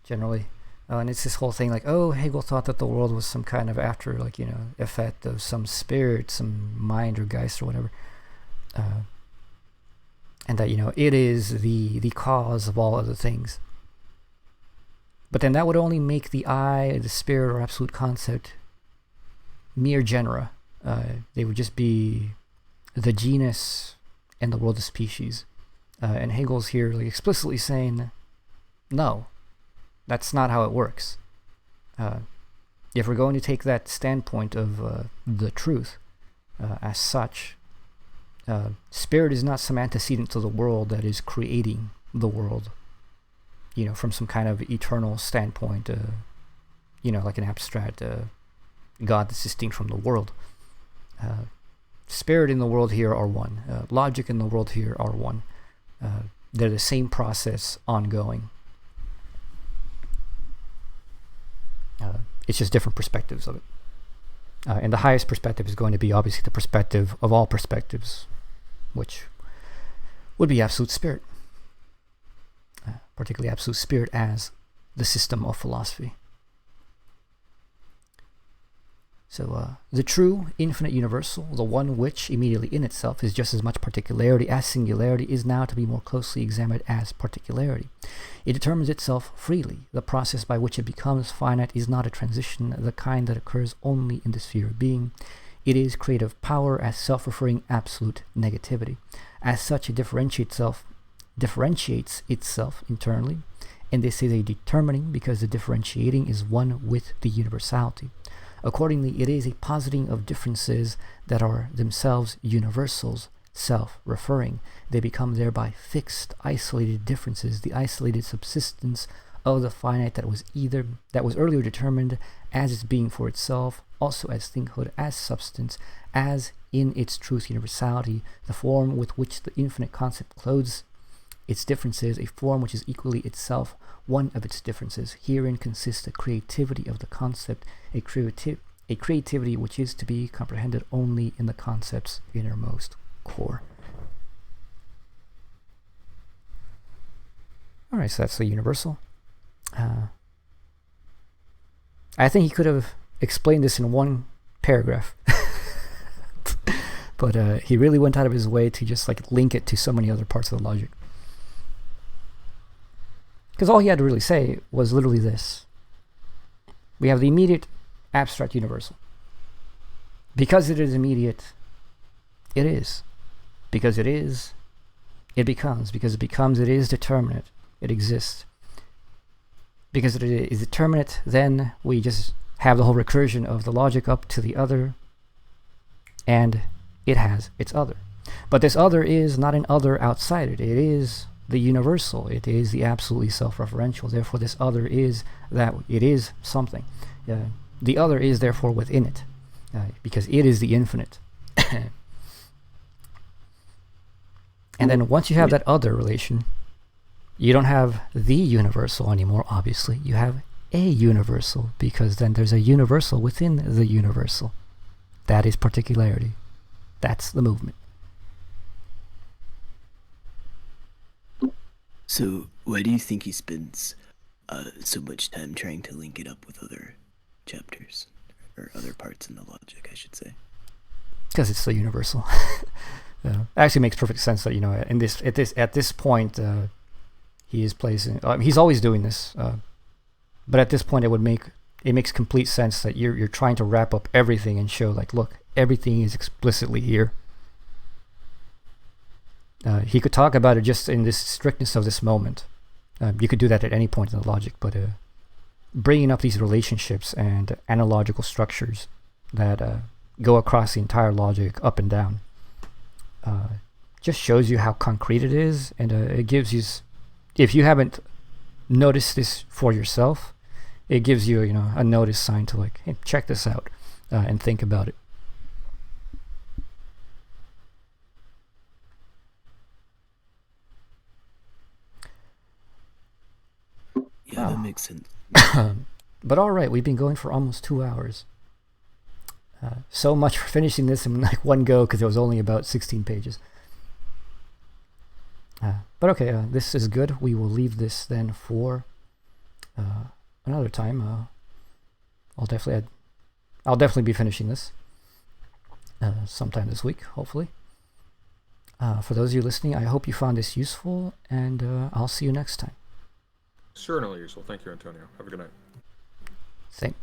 generally. And it's this whole thing like, oh, Hegel thought that the world was some kind of effect of some spirit, some mind or Geist or whatever. And that, it is the cause of all other things. But then that would only make the I, the spirit, or absolute concept mere genera. They would just be the genus and the world of species. And Hegel's here explicitly saying, no, that's not how it works. If we're going to take that standpoint of the truth as such, spirit is not some antecedent to the world that is creating the world, from some kind of eternal standpoint, like an abstract God that's distinct from the world. Spirit in the world here are one. Logic in the world here are one. They're the same process ongoing. It's just different perspectives of it. And the highest perspective is going to be obviously the perspective of all perspectives, which would be absolute spirit. Particularly absolute spirit as the system of philosophy. So the true, infinite universal, the one which immediately in itself is just as much particularity as singularity, is now to be more closely examined as particularity. It determines itself freely. The process by which it becomes finite is not a transition, the kind that occurs only in the sphere of being. It is creative power as self-referring absolute negativity. As such, it differentiates itself internally, and this is a determining because the differentiating is one with the universality. Accordingly, it is a positing of differences that are themselves universals, self-referring. They become thereby fixed, isolated differences, the isolated subsistence of the finite that was earlier determined as its being for itself, also as thinghood, as substance, as in its truth universality, the form with which the infinite concept clothes its differences, a form which is equally itself one of its differences. Herein consists the creativity of the concept, a creativity which is to be comprehended only in the concept's innermost core. Alright, so that's the universal. I think he could have explained this in one paragraph. But he really went out of his way to just link it to so many other parts of the logic. Because all he had to really say was literally this. We have the immediate abstract universal. Because it is immediate, it is. Because it is, it becomes. Because it becomes, it is determinate. It exists. Because it is determinate, then we just have the whole recursion of the logic up to the other, and it has its other. But this other is not an other outside it. It is the universal. It is the absolutely self-referential. Therefore, this other is that. It is something. The other is therefore within it, because it is the infinite. And then once you have that other relation, you don't have the universal anymore, obviously. You have a universal, because then there's a universal within the universal. That is particularity. That's the movement. So, why do you think he spends so much time trying to link it up with other chapters, or other parts in the logic, I should say? Because it's the universal. It actually makes perfect sense that, at this point, he is placing. He's always doing this, but at this point, it makes complete sense that you're trying to wrap up everything and show, like, look, everything is explicitly here. He could talk about it just in this strictness of this moment. You could do that at any point in the logic, but bringing up these relationships and analogical structures that go across the entire logic up and down just shows you how concrete it is, and it gives you, if you haven't noticed this for yourself, it gives you, a notice sign to, like, hey, check this out and think about it. Yeah, that makes sense. But all right, we've been going for almost 2 hours. So much for finishing this in like one go, because it was only about 16 pages. But okay, this is good. We will leave this then for another time. I'll definitely be finishing this sometime this week, hopefully. For those of you listening, I hope you found this useful, and I'll see you next time. Certainly useful. Thank you, Antonio. Have a good night. Same.